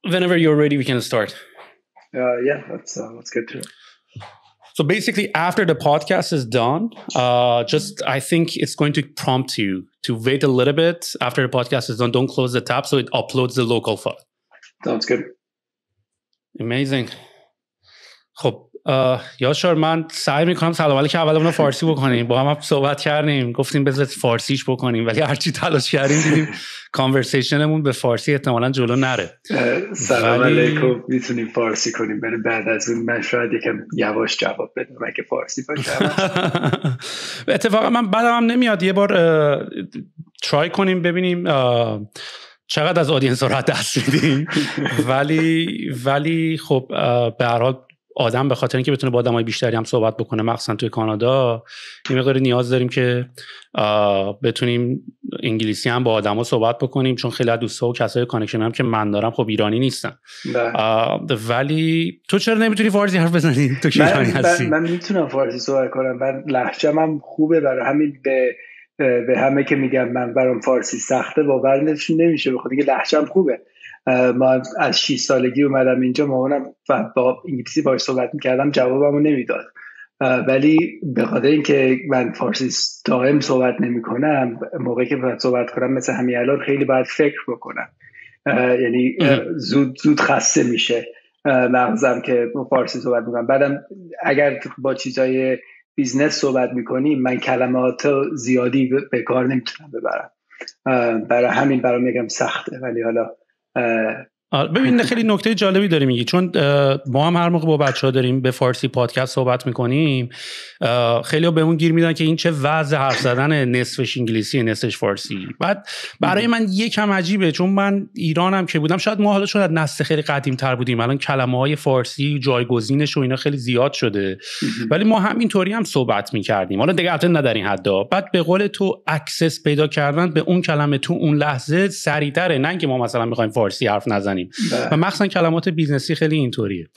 Whenever you're ready, we can start. Yeah, that's good too. So basically, after the podcast is done, I think it's going to prompt you to wait a little bit. After the podcast is done, don't close the tab, so it uploads the local file. Sounds good. Amazing. خب یاشار من سعی میکنم سلام علیک اول اونو فارسی بکنیم. با هم صحبت کردیم، گفتیم بذار فارسیش بکنیم، ولی هرچی تلاش کردیم دیدیم کانورسیشنمون به فارسی احتمالاً جلو نره. سلام علیکم، میتونیم فارسی کنیم، بریم بعد از اون من شاید یکم یواش جواب بدم اگه فارسی باشه. اتفاقا من بعدم نمیاد یه بار ترای کنیم ببینیم چقدر از آدینس ها دست میدیم. ولی خب به هر حال آدم به خاطر اینکه بتونه با آدمای بیشتری هم صحبت بکنه، مخصوصا توی کانادا یه مقدار نیاز داریم که بتونیم انگلیسی هم با آدما صحبت بکنیم، چون خیلی از دوستا و کسای کانکشن هم که من دارم خب ایرانی نیستن. ولی تو چرا نمیتونی فارسی حرف بزنی؟ تو که ایرانی هستی. من میتونم فارسی صحبت کنم، من لهجه‌م هم خوبه، برای همین به همه که میگم من برام فارسی سخته باورشون نمیشه، به خاطر اینکه لهجه‌م خوبه. ما از 6 سالگی اومدم اینجا، مامانم با انگلیسی باهاش صحبت میکردم جوابمو نمیداد، ولی به خاطر اینکه من فارسی دائم صحبت نمیکنم، موقعی که باید صحبت کنم مثل همین الان خیلی باید فکر بکنم، یعنی زود خسته میشه مغزم که فارسی صحبت میکنم. بعدم اگر با چیزای بیزنس صحبت میکنیم من کلمات زیادی به کار نمیتونم ببرم، برای همین برام میگم سخته. ولی حالا ببین خیلی نکته جالبی داری میگی، چون ما هم هر موقع با بچه‌ها داریم به فارسی پادکست صحبت میکنیم خیلی‌ها بهمون گیر میدن که این چه وضع حرف زدن، نصفش انگلیسی نصفش فارسی. بعد برای من یکم عجیبه، چون من ایرانم که بودم، شاید ما حالا چون از نسل خیلی قدیم‌تر بودیم الان کلمه‌های فارسی جایگزینش و اینا خیلی زیاد شده، ولی ما همینطوری هم صحبت میکردیم. حالا دیگه البته نه در این حدا. بعد به قول تو اکسس پیدا کردن به اون کلمه تو اون لحظه سریع‌تره، نه اینکه ما مثلا می‌خوایم فارسی حرف نزنیم و مخصوصا کلمات بیزنسی خیلی اینطوریه.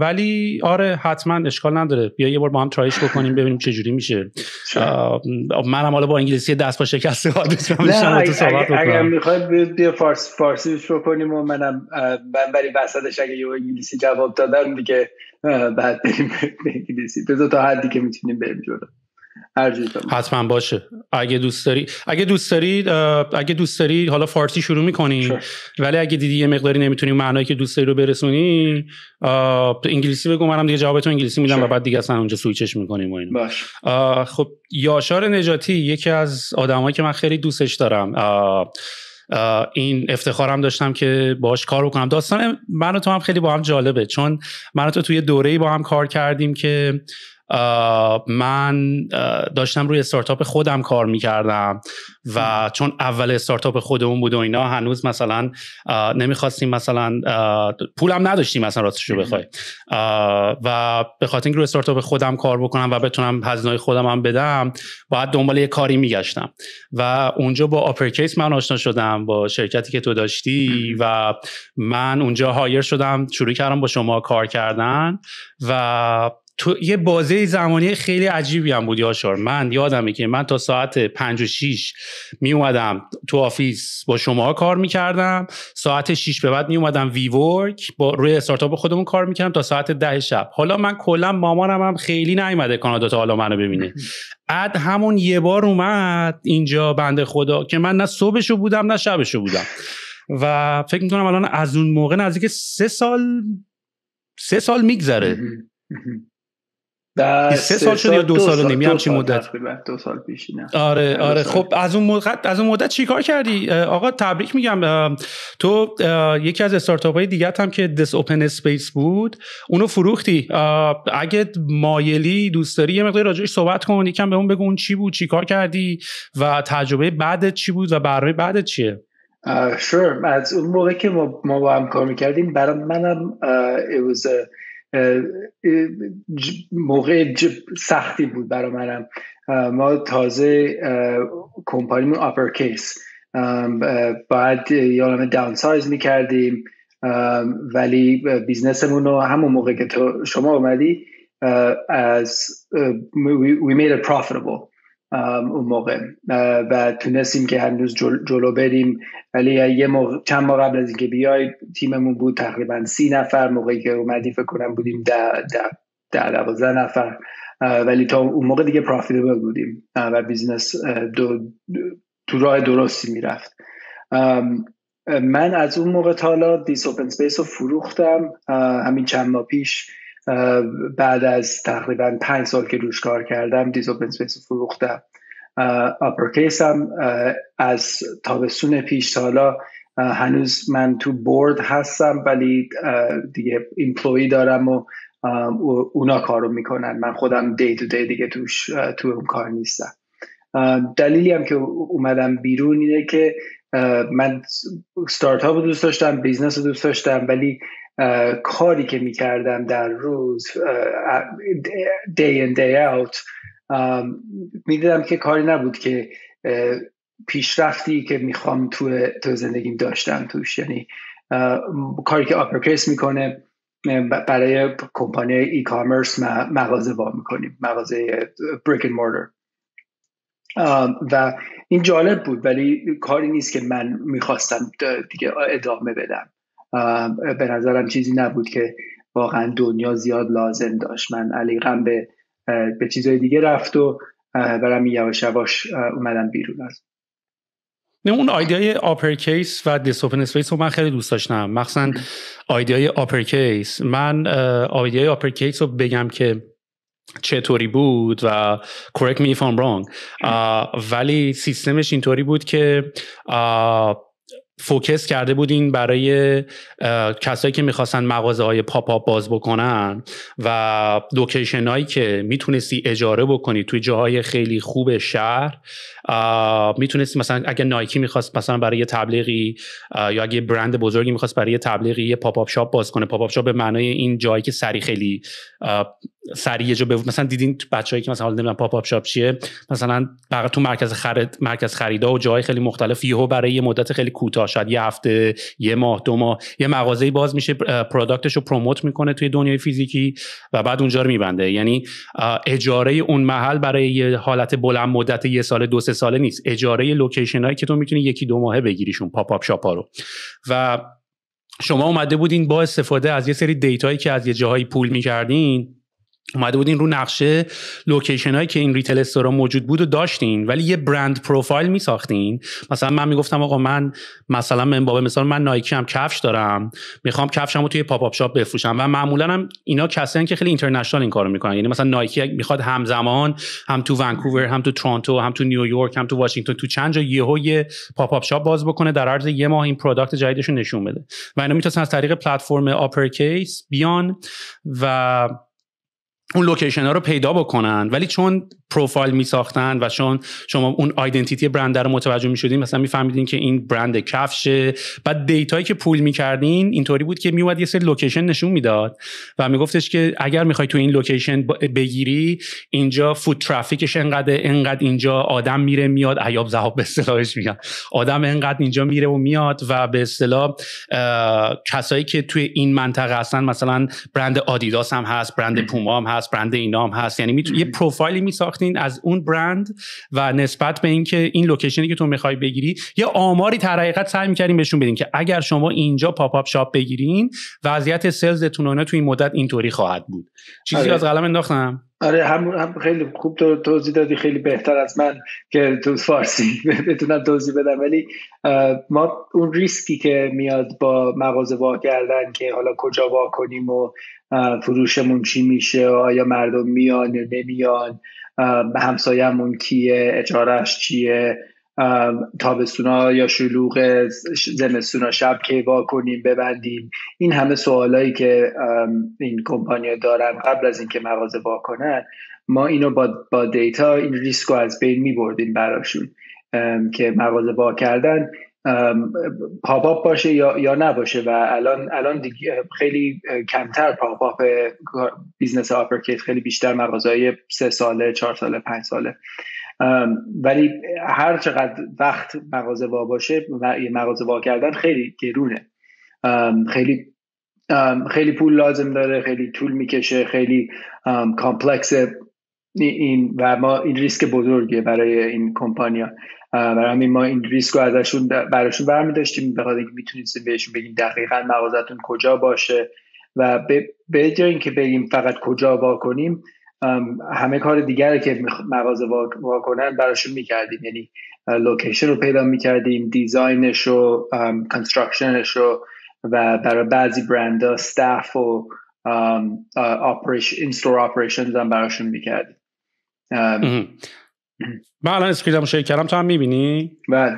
ولی آره حتما اشکال نداره، بیا یه بار با هم ترایش بکنیم ببینیم چه جوری میشه. منم حالا با انگلیسی دست پا شکسته حادثه میشم تو صحبت بکنم. اگه میخواد بیا فارسیش بکنیم و من برای وسطش اگه یه انگلیسی جواب دادم دیگه بعد بریم به انگلیسی، تا حدی که میتونیم بریم جلو. حتما باشه. اگه دوست داری حالا فارسی شروع میکنی، ولی اگه دیدی یه مقداری نمیتونی معنایی که دوست داری رو برسونی انگلیسی بگو، منم دیگه جوابتو انگلیسی میدم و بعد دیگه اصلا اونجا سویچش میکنیم و اینا. خب یاشار نجاتی یکی از آدمایی که من خیلی دوستش دارم، این افتخارم داشتم که باهاش کار بکنم. داستان من و تو هم خیلی با هم جالبه، چون من و تو توی دوره‌ای با هم کار کردیم که من داشتم روی استارتاپ خودم کار میکردم و چون اول استارتاپ خودمون بود و اینا هنوز مثلا نمیخواستیم، مثلا پولم نداشتیم مثلا راستشو بخوای، و به خاطر اینکه روی استارتاپ خودم کار بکنم و بتونم هزینه‌های خودم هم بدم باید دنبال یه کاری میگشتم و اونجا با آپرکیس من آشنا شدم، با شرکتی که تو داشتی، و من اونجا هایر شدم، شروع کردم با شما کار کردن و تو یه بازه زمانی خیلی عجیبی هم بود یاشار. من یادمه که من تا ساعت 5 و 6 می اومدم تو آفیس با شما کار میکردم، ساعت 6 به بعد می اومدم وی ورک با روی استارتاپ خودمون کار میکردم تا ساعت 10 شب. حالا من کلا مامانم هم خیلی نیومده کانادا تا حالا منو ببینه، عد همون یه بار اومد اینجا بنده خدا که من نه صبحشو بودم نه شبشو بودم و فکر میکنم الان از اون موقع نزدیک 3 سال میگذره. 3 سال شد یا 2 سال و نیمی، همچین مدت. 2 سال پیش. آره خب از اون مدت چی کار کردی؟ آقا تبریک میگم. تو یکی از استارتاپ‌های دیگه هم که دس اوپن اسپیس بود اونو فروختی. اگه مایلی دوست داری یه مقدار راجعش صحبت کن، یکم بهمون بگو اون چی بود، چی کار کردی و تجربه بعدت چی بود و برنامه بعدت چیه؟ sure. از اون موقع که ما با هم کار میکردیم برای منم it was موقع سختی بود برای منم. ما تازه کمپانیمون آپرکیس بعد یادم داونسایز میکردیم، ولی بیزنسمون رو همون موقع که شما اومدی we made it profitable اون موقع و تونستیم که هنوز جلو بریم. ولی چند ماه قبل از اینکه بیای تیممون بود تقریبا 30 نفر، موقعی که اومدی فکر کنم بودیم 12 نفر، ولی تا اون موقع دیگه پروفیتبل بودیم و بیزنس تو راه درستی میرفت. من از اون موقع تا حالا دیس اوپن اسپیس رو فروختم، همین چند ماه پیش بعد از تقریبا 5 سال که روش کار کردم دیس اوپن اسپیس رو فروختم. آپرکیس هم از تابستون پیش تا حالا هنوز من تو بورد هستم، ولی دیگه ایمپلوی دارم و اونا کارو میکنن، من خودم دی تو دی دیگه تو اون کار نیستم. دلیلی هم که اومدم بیرون اینه که من ستارتاپ رو دوست داشتم، بیزنس رو دوست داشتم، ولی کاری که میکردم در روز day in day out میدیدم که کاری نبود که پیشرفتی که میخوام تو زندگیم داشتم توش. یعنی کاری که آپرکیس میکنه برای کمپانی ای کامرس مغازه وا میکنیم، مغازه بریک اند مورتر، و این جالب بود ولی کاری نیست که من میخواستم دیگه ادامه بدم. به نظرم چیزی نبود که واقعا دنیا زیاد لازم داشت. من علیقم به چیزهای دیگه رفت و برام یواش یواش اومدم بیرون. از اون ایده آپرکیس و دیس اوپن اسپیس رو من خیلی دوست داشتم، مخصوصا ایده آپرکیس. من ایده آپرکیس رو بگم که چطوری بود و correct me if I'm wrong، ولی سیستمش اینطوری بود که فوکس کرده بودین برای کسایی که میخواستن مغازه‌های پاپ آپ باز بکنن و لوکیشن هایی که میتونستی اجاره بکنی توی جاهای خیلی خوب شهر. میتونستی مثلا اگه نایکی میخواست مثلا برای تبلیغی یا اگه برند بزرگی میخواست برای تبلیغی یه پاپ آپ شاپ باز کنه، پاپ آپ شاپ به معنای این جایی که سری خیلی سریع جا مثلا دیدین بچه‌ای که مثلا نمیدونم پاپ آپ شاپ چیه، مثلا تو مرکز خریدا و جاهای خیلی مختلف یهو برای یه مدت خیلی کوتاه، شاید یه هفته، یه ماه، 2 ماه، یه مغازه‌ای باز میشه، پروداکتش رو پروموت میکنه توی دنیای فیزیکی و بعد اونجا رو میبنده. یعنی اجاره اون محل برای یه حالت بلند مدت 1 سال 2 3 ساله نیست، اجاره لوکیشن هایی که تو میتونی 1-2 ماهه بگیریشون پاپ آپ شاپ ها رو. و شما اومده بودین با استفاده از یه سری دیتایی که از یه جاهایی پول میکردین، اومده بودین رو نقشه لوکیشن هایی که این ریتیل استورا موجود بود و داشتین، ولی یه برند پروفایل میساختین. مثلا من میگفتم آقا من مثلا من نایکی هم کفش دارم، میخوام کفشمو توی پاپ آپ شاپ بفروشم، و معمولا هم اینا کسایی که خیلی اینترنشنال این کارو میکنن. یعنی مثلا نایکی میخواد همزمان هم تو ونکوور، هم تو تورنتو، هم تو نیویورک، هم تو واشنگتن، تو چند جا یهو پاپ آپ شاپ باز بکنه، در عرض 1 ماه این پروداکت جدیدش رو نشون بده. و اینا میتونن از طریق پلتفرم آپرکیس بیان و اون لوکیشن ها رو پیدا بکنن، ولی چون پروفایل می ساختن و چون شما اون آیدنتیتی برند رو متوجه می شدین، مثلا می فهمیدین که این برند کفشه، بعد دیتایی که پول می کردین اینطوری بود که می اومد یه سری لوکیشن نشون میداد و می گفتش که اگر میخوای تو این لوکیشن بگیری، اینجا فود ترافیکش انقدر اینجا آدم میره میاد، عیاب ذهاب به اصطلاحش میگن، آدم انقدر اینجا میره و میاد، و به اصطلاح کسایی که توی این منطقه هستن، مثلا برند آدیداس هم هست، برند پوما هم هست، برند اینا هم هست. یعنی یه پروفایلی میساختین از اون برند و نسبت به اینکه این لوکیشنی که تو میخوای بگیری یه آماری در حقیقت سعی می‌کردین بهشون بدین که اگر شما اینجا پاپ آپ شاپ بگیرین وضعیت سلزتون اونها تو این مدت اینطوری خواهد بود. چیزی از قلم انداختم؟ آره هم خیلی خوب توضیح دادی، خیلی بهتر از من که تو فارسی بتونم توضیح بدم. ولی ما اون ریسکی که میاد با مغازه وا کردن که حالا کجا وا کنیم و فروشمون چی میشه، آیا مردم میان یا نمیان، همسایه‌مون کیه، اجارهش چیه، تابستونا یا شلوغ، زمستونا شب کی وا کنیم ببندیم، این همه سوالایی که این کمپانی‌ها دارن قبل از اینکه مغازه وا کنن، ما اینو با دیتا این ریسک رو از بین میبردیم براشون که مغازه وا کردن پاپ آپ باشه یا نباشه. و الان دیگه خیلی کمتر پاپ آپ بیزنس آپرکیت، خیلی بیشتر مغازه‌های 3 ساله، 4 ساله، 5 ساله. ولی هر چقدر وقت مغازه وا باشه و یه مغازه وا کردن خیلی گرونه، خیلی پول لازم داره، خیلی طول میکشه، خیلی کامپلکسه این و ما این ریسک بزرگیه برای این کمپانیا، برای همین ما این ریسک رو ازشون براشون برمی‌داشتیم، بخاطر اینکه میتونستیم بهشون بگیم دقیقاً مغازتون کجا باشه و به جای اینکه بگیم فقط کجا وا کنیم، همه کار دیگری که مغازه وا کنن براشون میکردیم، یعنی لوکیشن رو پیدا میکردیم، دیزاینش رو، کانستراکشنش رو، و برای بعضی برندها استاف و اینستور آپریشنز هم براشون میکردیم. من الان اسکریپتمو شیر کردم، تو هم میبینی؟ بله.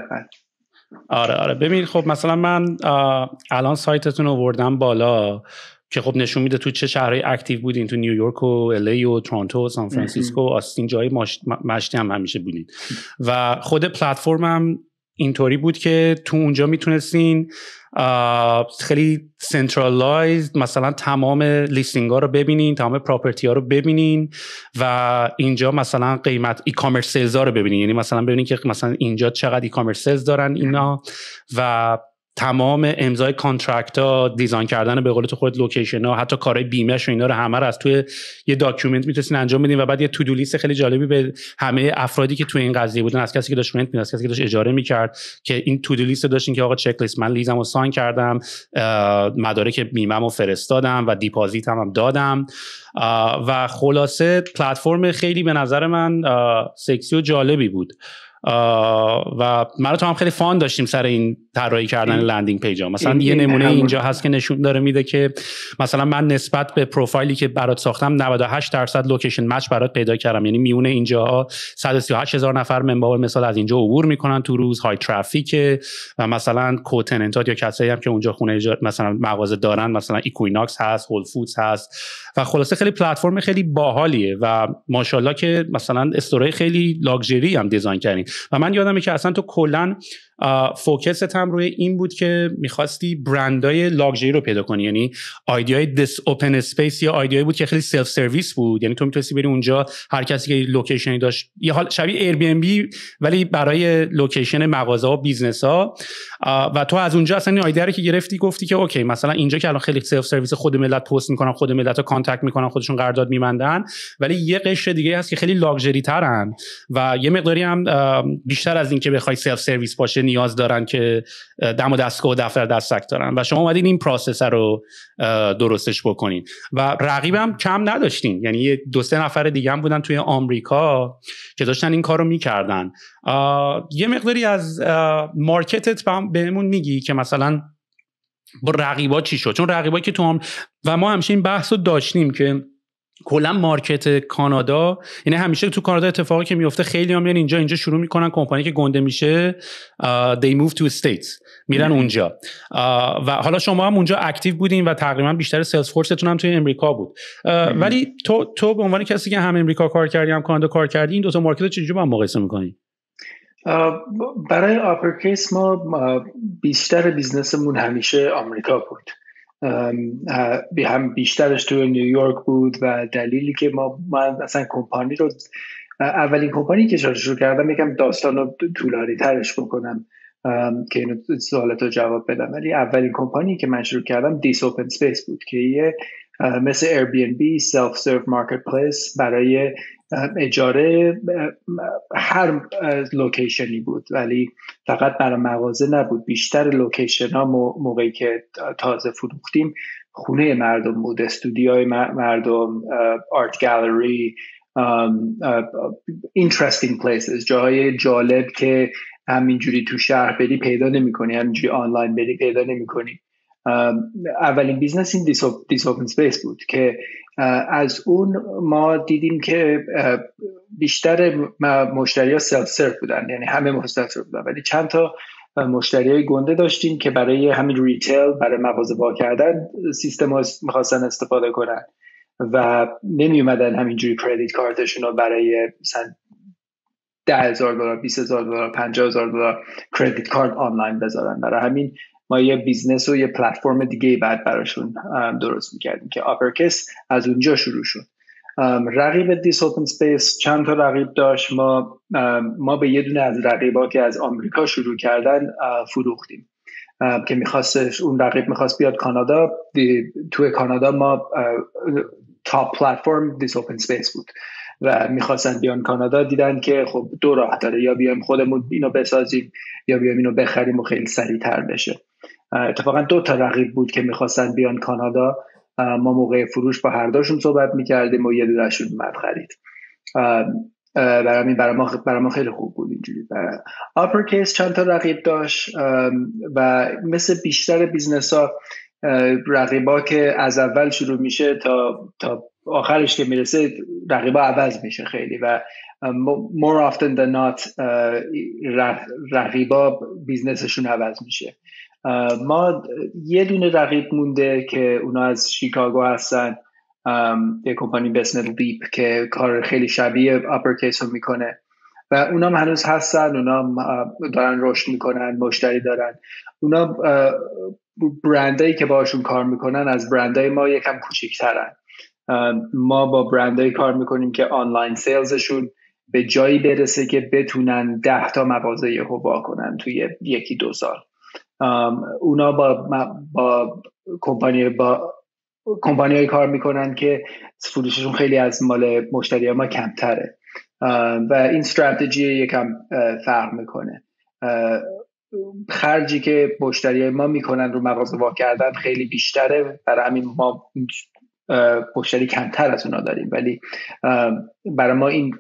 آره ببین، خب مثلا من الان سایتتون رو آوردم بالا که خب نشون میده تو چه شهرهای اکتیو بودین، تو نیویورک و الی و تورنتو و سان فرانسیسکو و آستین، جای مشتی هم همیشه بودین و خود پلتفرمم اینطوری بود که تو اونجا میتونستین خیلی سنترالایزد مثلا تمام لیستینگ ها رو ببینین، تمام پراپرتی ها رو ببینین و اینجا مثلا قیمت ای کامرس سیلز ها رو ببینین، یعنی مثلا ببینین که مثلا اینجا چقدر ای کامرس سیلز دارن اینا و تمام امضای کانترکت ها، دیزاین کردن به قول تو خود لوکیشن ها، حتی کارهای بیمه‌ش و اینا رو همه رو از توی یه داکیومنت میتونین انجام بدین و بعد یه تو دو لیست خیلی جالبی به همه افرادی که توی این قضیه بودن، از کسی که داشت رنت می‌داد، از کسی که داشت اجاره می‌کرد، که این تو دو لیست داشتین که آقا چک لیست، من لیزمو ساین کردم، مدارک بیمه‌مو فرستادم و دیپازیتم هم دادم و خلاصه پلتفرم خیلی به نظر من سکسی و جالبی بود و من تو هم خیلی فان داشتیم سر این طراحی کردن لندینگ پیج ها. مثلا یه نمونه اینجا هست که نشون داره میده که مثلا من نسبت به پروفایلی که برات ساختم 98% لوکیشن مچ برات پیدا کردم، یعنی میونه اینجاها 138,000 نفر منبع مثلا از اینجا عبور میکنن تو روز، های ترافیک و مثلا کوتننتات یا کسایی هم که اونجا خونه مثلا مغازه دارن، مثلا ایکویناکس هست، هول فودز هست و خلاصه خیلی پلتفرم خیلی باحالیه و ماشاءالله که مثلا استوری خیلی لاکچری هم دیزاین کردین و من یادمه که اصلا تو کلا فوکست هم روی این بود که میخواستی برندای لاکچری رو پیدا کنی، یعنی ایده دس اوپن اسپیس یا ایده بود که خیلی سلف سرویس بود، یعنی تو میتونستی بری اونجا هر کسی که لوکیشنی داشت، یه حال شبیه ایر بی ام بی ولی برای لوکیشن مغازه ها و بیزنس ها، و تو از اونجا اصلا این ایده رو که گرفتی گفتی که اوکی مثلا اینجا که الان خیلی سلف سرویس، خود ملت پست میکنن، خود ملت رو کانتاکت میکنن، خودشون قرارداد میبندن، ولی یه قشر دیگه هست که خیلی لاکچری ترن و یه مقداری هم بیشتر از این که بخوای سلف سرویس باشه نیاز دارن که دم و دستگاه و دفتر دستک دارن و شما اومدین این پروسس رو درستش بکنین و رقیبم کم نداشتین، یعنی 2-3 نفر دیگه هم بودن توی آمریکا که داشتن این کارو میکردن. یه مقداری از مارکتت بهمون میگی که مثلا با رقیبا چی شد؟ چون رقیبایی که تو و ما همیشه این بحث رو داشتیم که کلا مارکت کانادا، یعنی همیشه تو کانادا اتفاقی که میفته خیلی هم میان اینجا شروع میکنن، کمپانی که گنده میشه they move to states میرن اونجا و حالا شما هم اونجا اکتیو بودین و تقریبا بیشتر سلز فورستون هم توی امریکا بود، ولی تو به عنوان کسی که هم امریکا کار کردی هم کانادا کار کردی، این دو تا مارکت رو چجوری با هم مقایسه میکنی؟ برای آپرکیس ما بیشتر بیزنسمون همیشه آمریکا بود، هم بیشترش تو نیویورک بود و دلیلی که من اصلا کمپانی رو اولین کمپانی که شروع کردم یکم داستان رو طولانی ترش بکنم که اینو سوالاتو جواب بدم، ولی اولین کمپانی که من شروع کردم دیس اوپن سپیس بود که یه مثل ایر بی ام بی سلف سرو مارکت پلیس برای اجاره هر لوکیشنی بود، ولی فقط برای مغازه نبود، بیشتر لوکیشن ها موقعی که تازه فروختیم خونه مردم بود، استودیوهای مردم، آرت گالری، interesting places، جاهای جالب که همینجوری تو شهر بری پیدا نمی کنی، همینجوری آنلاین بری پیدا نمی کنی. اولین بیزنس این دیس اوپن سپیس بود که از اون ما دیدیم که بیشتر مشتری ها سلف سرو بودن، یعنی همه مستقل بودن، ولی چند تا مشتری های گنده داشتیم که برای همین ریتیل، برای مغازه وا کردن سیستم ها میخواستن استفاده کنن و نمی اومدن همینجوری کردیت کارتشون رو برای مثلا $10,000 $20,000 $50,000 کردیت کارت آنلاین بذارن. برای همین ما یه بیزنس و یه پلتفرم دیگه بعد براشون درست میکردیم که آپرکس از اونجا شروع شد. رقیب دیس اوپن سپیس چند تا رقیب داشت، ما به یه دونه از رقیبا که از آمریکا شروع کردن فروختیم که اون رقیب میخواست بیاد کانادا. توی کانادا ما تاپ پلتفرم دیس اوپن اسپیس بود و میخواستن بیان کانادا. دیدن که خب دو راه داره، یا بیایم خودمون اینو بسازیم یا بیایم اینو بخریم و خیلی سریعتر بشه. اتفاقا 2 تا رقیب بود که میخواستن بیان کانادا. ما موقع فروش با هر دوشون صحبت میکردیم و یه دونشون اومد خرید. برای ما خیلی خوب بود اینجوری. آپرکیس چند تا رقیب داشت و مثل بیشتر بیزنس ها رقیبا که از اول شروع میشه تا آخرش که میرسه رقیبا عوض میشه خیلی و more often than not رقیبا بیزنسشون عوض میشه. ما یه دونه رقیب مونده که اونا از شیکاگو هستن، یه کمپانی به اسم لیپ که کار خیلی شبیه آپرکیس رو میکنه و اونا هنوز هستن. اونا دارن رشد میکنن، مشتری دارن. اونا برندایی که باشون کار میکنن از برندای ما یکم کوچیک‌ترن. ما با برندایی کار میکنیم که آنلاین سیلزشون به جایی برسه که بتونن 10 تا مغازه یهو وا کنن توی 1-2 سال. اونا با کمپانی‌های کار میکنن که فروششون خیلی از مال مشتری ما کمتره و این استراتژی یکم فرق میکنه. خرجی که مشتری ما میکنن رو مغازه وا کردن خیلی بیشتره، برای همین ما مشتری کمتر از اونا داریم. ولی برای ما این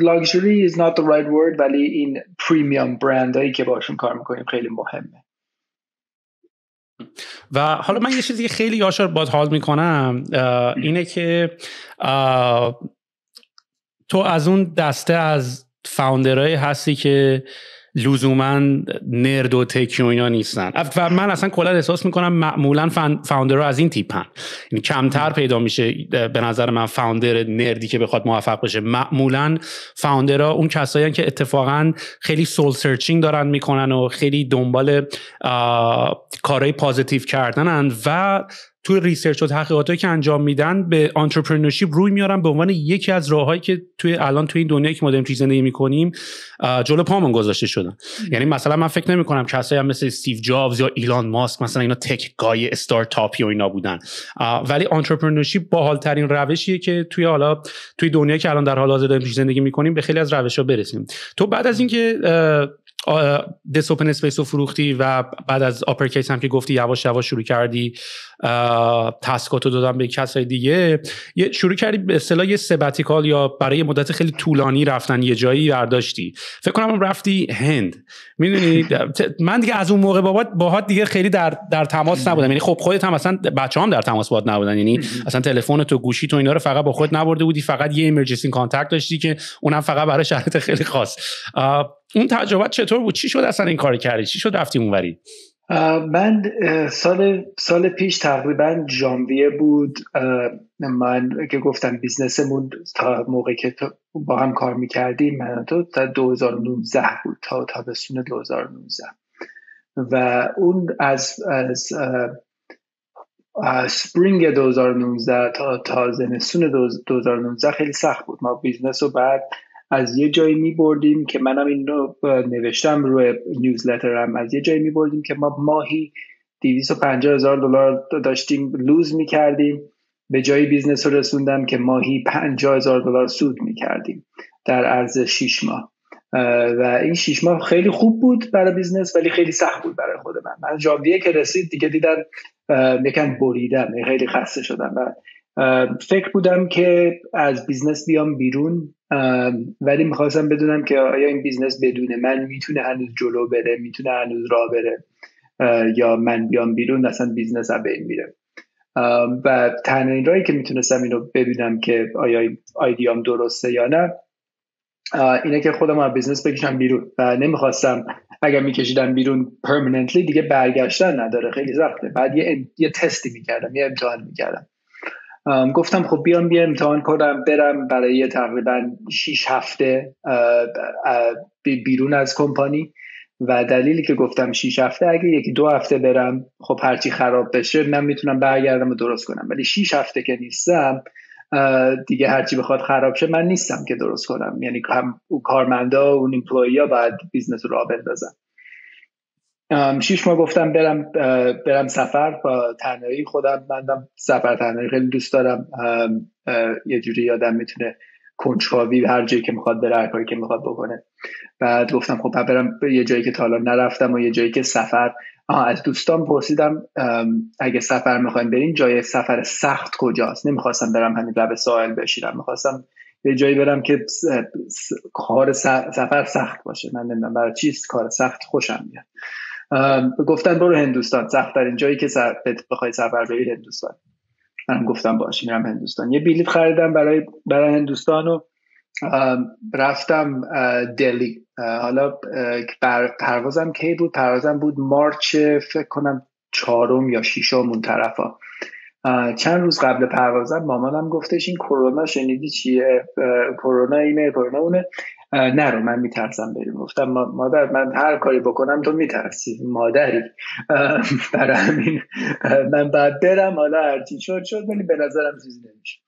luxury is not the right word، ولی این پریمیوم برندایی که باشون کار میکنیم خیلی مهمه. و حالا من یه چیزی که خیلی یاشار باید حال میکنم اینه که تو از اون دسته از فاوندرهای هستی که لزوما نرد و تکی و اینا نیستن و من اصلا کلا احساس میکنم معمولا فاوندرها از این تیپن، یعنی کمتر پیدا میشه به نظر من فاوندر نردی که بخواد موفق بشه. معمولا فاوندرها اون کسایی که اتفاقا خیلی سول سرچینگ دارن میکنن و خیلی دنبال کارهای پازیتیو کردنن و توی ریسرچ و تحقیقاتی که انجام میدن به انترپرنورشیپ روی میارن به عنوان یکی از راههایی که الان توی این دنیایی که ما داریم توی زندگی میکنیم جلو پامون گذاشته شدن. یعنی مثلا من فکر نمی‌کنم کسایی هم مثل استیو جابز یا ایلان ماسک مثلا اینا تک گای استارتاپی و اینا بودن، ولی انترپرنورشیپ باحال‌ترین روشیه که توی دنیایی که الان در حال حاضر داریم زندگی میکنیم به خیلی از روش‌ها برسیم. تو بعد از اینکه دیس اوپن اسپیس رو فروختی و بعد از آپرکیس هم که گفتی یواش یواش شروع کردی تاسکاتو دادن به کسای دیگه، شروع کردی به اصطلاح یه سباتیکال یا برای مدت خیلی طولانی رفتن یه جایی برداشتی. فکر کنم رفتی هند. میدونی من دیگه از اون موقع باهات دیگه خیلی در تماس نبودم، یعنی خب خودت هم اصلا بچه‌هام در تماس باهات نبودن، یعنی اصلا تلفن تو گوشی تو اینا رو فقط با خودت نبرده بودی، فقط یه ایمرجنسی کانتاکت داشتی که اونم فقط برای شرایط خیلی خاص. اون تجربه چطور بود؟ چی شد اصلا این کار کردی؟ چی شد رفتی اونوری؟ من سال پیش تقریبا ژانویه بود، من که گفتم بیزنسمون تا موقعی که با هم کار میکردیم من تا 2019 بود، تا تابستون 2019 و اون از سپرینگ 2019 تا زمستون 2019 خیلی سخت بود. ما بیزنس رو بعد از یه جایی می بردیم که منم این رو نوشتم روی نیوزلترم، از یه جایی می بردیم که ما ماهی $250,000 داشتیم لوز می کردیم، به جایی بیزنس رو رسوندم که ماهی $50,000 سود می کردیم در عرض 6 ماه و این 6 ماه خیلی خوب بود برای بیزنس ولی خیلی سخت بود برای خود من ژانویه که رسید دیگه دیدم یکم بریدم، خیلی خسته شدم و فکر بودم که از بیزنس بیام بیرون، ولی میخواستم بدونم که آیا این بیزنس بدون من میتونه هنوز جلو بره، میتونه هنوز راه بره، یا من بیام بیرون اصلا بیزنس از بین میره. و تنها این راهی که میتونستم اینو ببینم که آیا ایدیام درسته یا نه اینه که خودم از بیزنس بکشم بیرون و نمیخواستم اگر میکشیدم بیرون پرمننتلی دیگه برگشتن نداره، خیلی سخته. بعد یه تستی میکردم، یه امتحان میکردم. گفتم خب بیام امتحان کنم، برم برای تقریبا 6 هفته بیرون از کمپانی و دلیلی که گفتم 6 هفته اگه 1-2 هفته برم خب هرچی خراب بشه من میتونم برگردم و درست کنم، ولی 6 هفته که نیستم دیگه هرچی بخواد خراب شه من نیستم که درست کنم، یعنی هم اون کارمندا و اون ایمپلویی ها باید بیزنس رو راه بندازن. 6 ماه گفتم برم سفر با تنهایی خودم. من سفر تنهایی خیلی دوست دارم. یه جوری آدم میتونه کنجکاوی هر جایی که میخواد بره، هر کاری که میخواد بکنه. بعد گفتم خب برم یه جایی که تا حالا نرفتم و یه جایی که سفر از دوستان پرسیدم اگه سفر میخوایم بریم جای سفر سخت کجاست. نمیخواستم برم همین لب ساحل بشینم، میخواستم یه جایی برم که کار سفر سخت باشه. من نمیدونم برای چیست کار سخت خوشم میاد. گفتن برو هندوستان، سخت ترین جایی که بخوای سفر بری هندوستان. من گفتم باشه میرم هندوستان. یه بلیط خریدم برای هندوستان و رفتم دلی. حالا پروازم کی بود؟ پروازم بود مارچ فکر کنم 4 یا 6 اون طرفا. چند روز قبل پروازم مامانم گفتش این کرونا شنیدی چیه؟ کرونا اینه، کرونا اونه، نرو من میترسم بریم. گفتم مادر من هر کاری بکنم تو میترسی، مادری. برای همین من بعد برم، حالا هرچی شد ولی به نظرم چیزی نمیشه.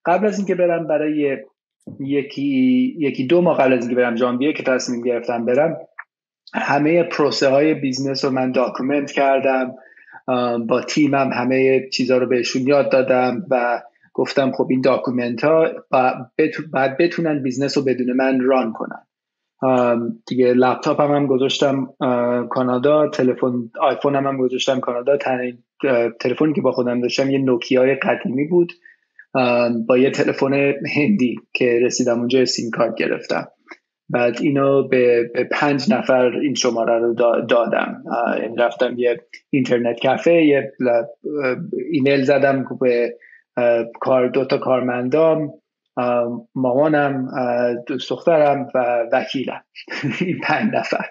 قبل از اینکه برم، برای یکی 2 ماه قبل از اینکه برم ژانویه که تصمیم گرفتم برم، همه پروسه های بیزنس رو من داکومنت کردم، با تیمم همه چیزا رو بهشون یاد دادم و گفتم خب این داکومنت ها بعد بتونن بیزنس رو بدون من ران کنن. دیگه لپتاپ هم گذاشتم کانادا، آیفون هم گذاشتم کانادا. تلفنی که با خودم داشتم یه نوکیای قدیمی بود با یه تلفن هندی که رسیدم اونجا سیم کارت گرفتم. بعد اینو به 5 نفر این شماره رو دادم. رفتم یه اینترنت کافه، یه ایمیل زدم به 2 تا کارمندام، مامانم، دوست دخترم و وکیلم. این 5 نفر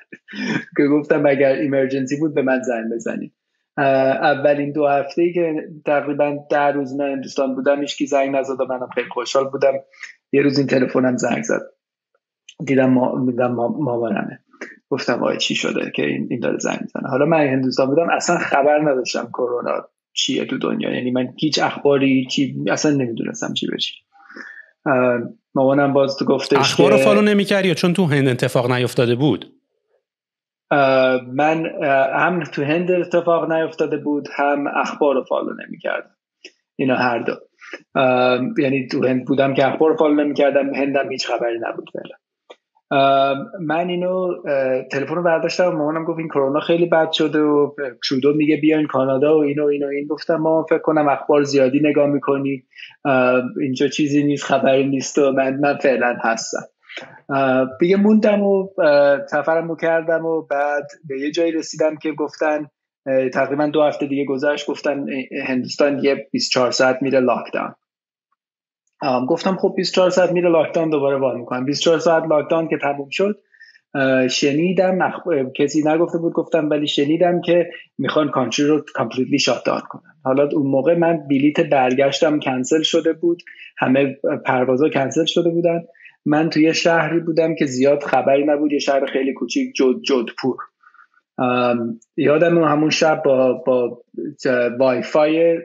که گفتم اگر ایمرجنسی بود به من زنگ بزنید. اولین 2 هفته که تقریبا 10 روز من هندوستان بودم هیچکی زنگ نزد و منم خیلی خوشحال بودم. یه روز این تلفنم زنگ زد، دیدم مامانمه. گفتم آی چی شده که این داره زنگ میزنه؟ حالا من هندوستان بودم اصلا خبر نداشتم کرونا چیه تو دنیا، یعنی من هیچ اخباری اصلا نمیدونستم چی بشه. مامانم باز تو گفتش اخبار رو فالو نمی‌کردی چون تو هند اتفاق نیفتاده بود؟ من هم تو هند اتفاق نیفتاده بود هم اخبار رو فالو نمی‌کردم، اینا هر دو. یعنی تو هند بودم که اخبار رو فالو نمی‌کردم، هندم هیچ خبری نبود فعلا. من اینو تلفن رو برداشتم و مامانم گفت این کرونا خیلی بد شده و ترودو میگه بیاین کانادا و این گفتم مامان فکر کنم اخبار زیادی نگاه میکنی، اینجا چیزی نیست، خبری نیست و من فعلا هستم. دیگه موندم و سفرمو کردم و بعد به یه جایی رسیدم که گفتن تقریبا 2 هفته دیگه گذشت، گفتن هندوستان یه 24 ساعت میره لاکداون. گفتم خب 24 ساعت میره لاکداون، دوباره وارد میکنم. 24 ساعت لاکداون که تموم شد شنیدم، کسی نگفته بود گفتم، ولی شنیدم که میخوان کانتری رو کامپلیتلی شات داون کنن. حالا اون موقع من بلیت برگشتم کنسل شده بود، همه پروازا کنسل شده بودن. من توی شهری بودم که زیاد خبری نبود، یه شهر خیلی کوچیک، جودپور. یادم همون شب با وای فای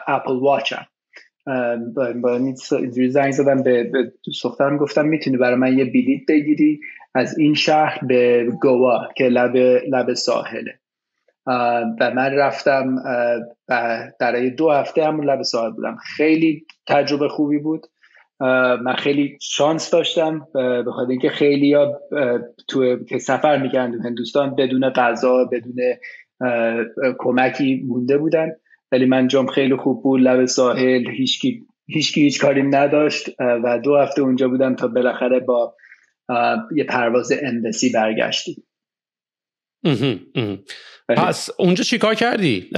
اپل واچم با اینجوری زنگ زدم به دوست دخترم، گفتم میتونی برای من یه بلیت بگیری از این شهر به گوا که لب ساحله. و من رفتم برای 2 هفته همون لب ساحل بودم. خیلی تجربه خوبی بود. من خیلی شانس داشتم به خاطر اینکه خیلیا که سفر می‌کردن هندوستان بدون غذا، بدون کمکی مونده بودن، ولی من جام خیلی خوب بود، لب ساحل، هیچ کاری نداشت و 2 هفته اونجا بودم تا بالاخره با یه پرواز امبسی برگشتیم. پس اونجا چیکار کردی؟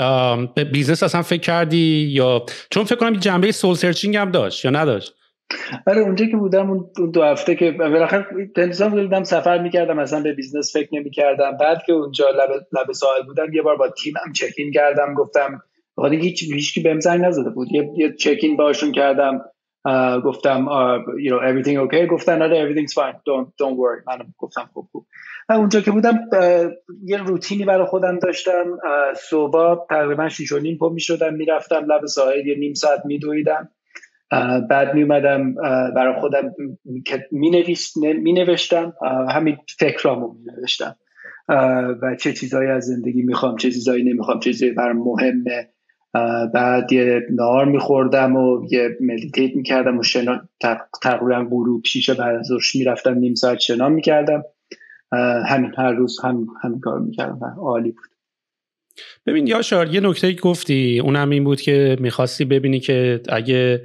به بیزنس اصلا فکر کردی یا چون فکر کنم جنبه سول سرچینگ هم داشت یا نداشت؟ آره اونجا که بودم اون 2 هفته که بالاخره هندوستان بودم سفر می‌کردم، اصلا به بیزنس فکر نمی‌کردم. بعد که اونجا لب ساحل بودم یه بار با تیمم چکین کردم، گفتم واقعا هیچکی بهم زنگ نزده بود، یه چکین باشون کردم، گفتم everything okay، گفتن آره everything's fine don't worry. منم گفتم خوب. اونجا که بودم یه روتینی برای خودم داشتم، صبح تقریبا 6:30 پا می‌شدم میرفتم لب ساحل، یه نیم ساعت میدویدم، بعد میومدم برای خودم می نوشتم، همین فکرامو می نوشتم. و چه چیزایی از زندگی میخوام، چه چیزایی نمیخوام، چه چیزایی برام مهمه. بعد یه نهار میخوردم و یه مدیتیت میکردم و تقریبا غروب 6 بعد از ظهر میرفتم نیم ساعت شنا میکردم. همین هر روز همین کار میکردم. عالی بود. ببین یاشار، یه نکته گفتی، اونم این بود که میخواستی ببینی که اگه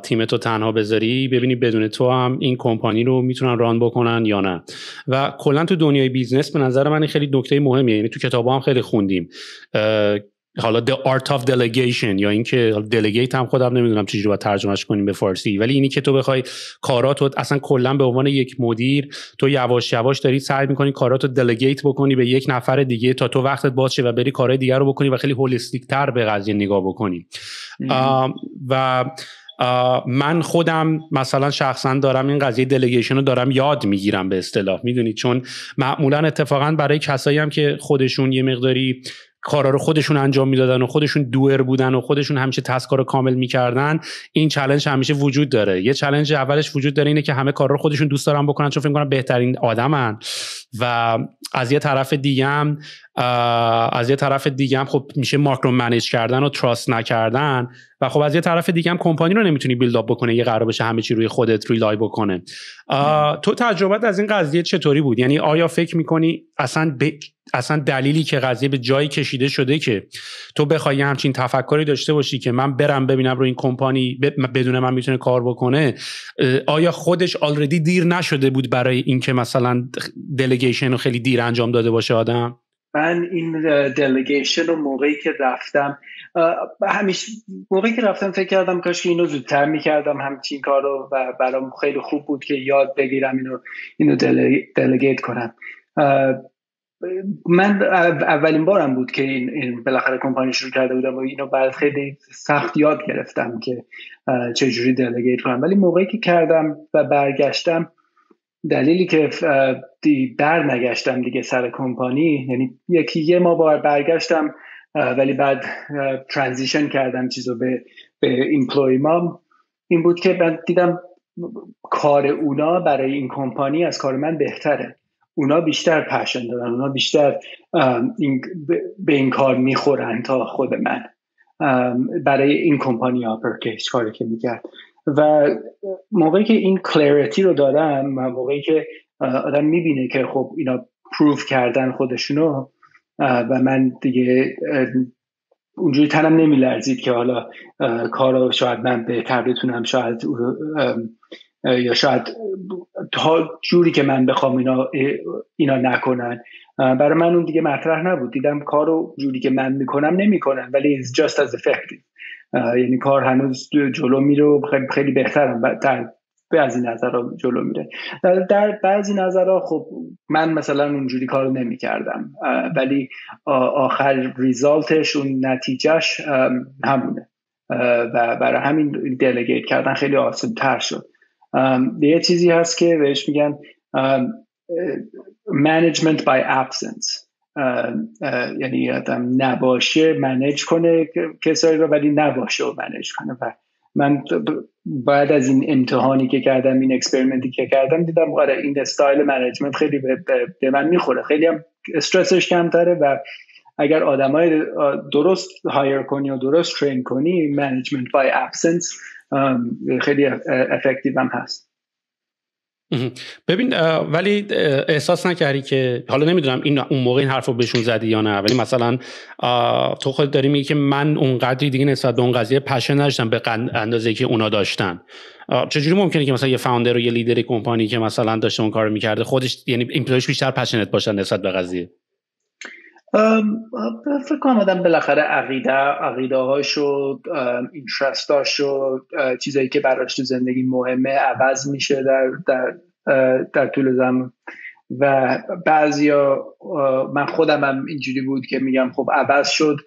تیمتو تنها بذاری، ببینی بدون تو هم این کمپانی رو میتونن ران بکنن یا نه. و کلا تو دنیای بیزنس به نظر من خیلی نکته مهمیه، یعنی تو کتابا هم خیلی خوندیم حالا the art of delegation، یا اینکه delegate هم خودم نمیدونم چجوری باید ترجمهش کنیم به فارسی، ولی اینی که تو بخوای کاراتو اصلا کلا به عنوان یک مدیر تو یواش یواش داری سعی می‌کنی کاراتو delegate بکنی به یک نفر دیگه تا تو وقتت باشه و بری کارهای دیگر رو بکنی و خیلی هولیستیک تر به قضیه نگاه بکنی. و من خودم مثلا شخصا دارم این قضیه دلیگیشن رو دارم یاد میگیرم به اصطلاح، میدونید، چون معمولا اتفاقا برای کسایی هم که خودشون یه مقداری کارا رو خودشون انجام میدادن و خودشون دوئر بودن و خودشون همیشه تسکا رو کامل میکردن، این چالش همیشه وجود داره. یه چالش اولش وجود داره اینه که همه کارا رو خودشون دوست دارن بکنن چون فکر می‌کنن بهترین آدمن، و از یه طرف دیگه هم خب میشه ماکرو منیج کردن و تراست نکردن، و خب از یه طرف دیگه هم کمپانی رو نمیتونی بیلد اپ بکنه، یه قرار بشه همه چی روی خودت ریلای بکنه. تو تجربت از این قضیه چطوری بود؟ یعنی آیا فکر میکنی اصلا دلیلی که قضیه به جایی کشیده شده که تو بخوای همچین تفکری داشته باشی که من برم ببینم رو این کمپانی بدون من میتونه کار بکنه، آیا خودش آلردی دیر نشده بود برای اینکه مثلا دلیگیشن رو خیلی دیر انجام داده باشه آدم؟ من این دلیگیشن رو موقعی که رفتم فکر کردم کاش که اینو زودتر میکردم همچین کار رو، و برام خیلی خوب بود که یاد بگیرم اینو دلیگیت کنم. من اولین بارم بود که این بالاخره کمپانی شروع کرده بودم و اینو بعد خیلی سخت یاد گرفتم که چجوری دلیگیت کنم. ولی موقعی که کردم و برگشتم، دلیلی که نگشتم دیگه سر کمپانی، یعنی یه ماه بار برگشتم ولی بعد ترانزیشن کردم چیزو به ایمپلوی مام، این بود که من دیدم کار اونا برای این کمپانی از کار من بهتره. اونا بیشتر پشن دارن، اونا بیشتر به این کار میخورن تا خود من برای این کمپانی آپرکیس کاری که میکرد. و موقعی که این کلریتی رو دارم، موقعی که آدم میبینه که خب اینا پروف کردن خودشونو و من دیگه اونجوری تنم نمیلرزید که حالا کارو شاید من بهتر بتونم، شاید یا شاید تا جوری که من بخوام اینا نکنن. برای من اون دیگه مطرح نبود. دیدم کارو جوری که من میکنم نمیکنن ولی it's just as effective. یعنی کار هنوز جلو میره و خیلی بهتر در بعضی نظرها جلو میره. در بعضی نظرها خب من مثلا اونجوری کارو نمیکردم ولی آخر ریزالتش، اون نتیجهش همونه و برای همین دلیگیت کردن خیلی آسان تر شد. یه چیزی هست که بهش میگن management by absence، یعنی آدم نباشه منیج کنه کسایی رو ولی نباشه و منیج کنه. و من بعد از این امتحانی که کردم، این اکسپریمنتی که کردم، دیدم این استایل منیجمنت خیلی به من میخوره، خیلی هم استرسش کمتره و اگر آدمای درست هایر کنی و درست ترین کنی، management by absence خیلی افکتیو هم هست. ببین ولی احساس نکردی که حالا نمیدونم اون موقع این حرفو بهشون زدی یا نه، ولی مثلا تو خود داری میگی که من اونقدری دیگه نسبت به اون قضیه پشن نداشتم به اندازه‌ای که اونا داشتن. چجوری ممکنه که مثلا یه فاوندر و یه لیدر کمپانی که مثلا داشته اون کارو میکرده خودش، یعنی ایمپلویش بیشتر پشنت باشن نسبت به قضیه؟ فکر کنم آدم بالاخره عقیده هاشو، اینترستاشو، چیزایی که براش تو زندگی مهمه عوض میشه در طول زمان. و بعضیا، من خودم هم اینجوری بود که میگم خب عوض شد،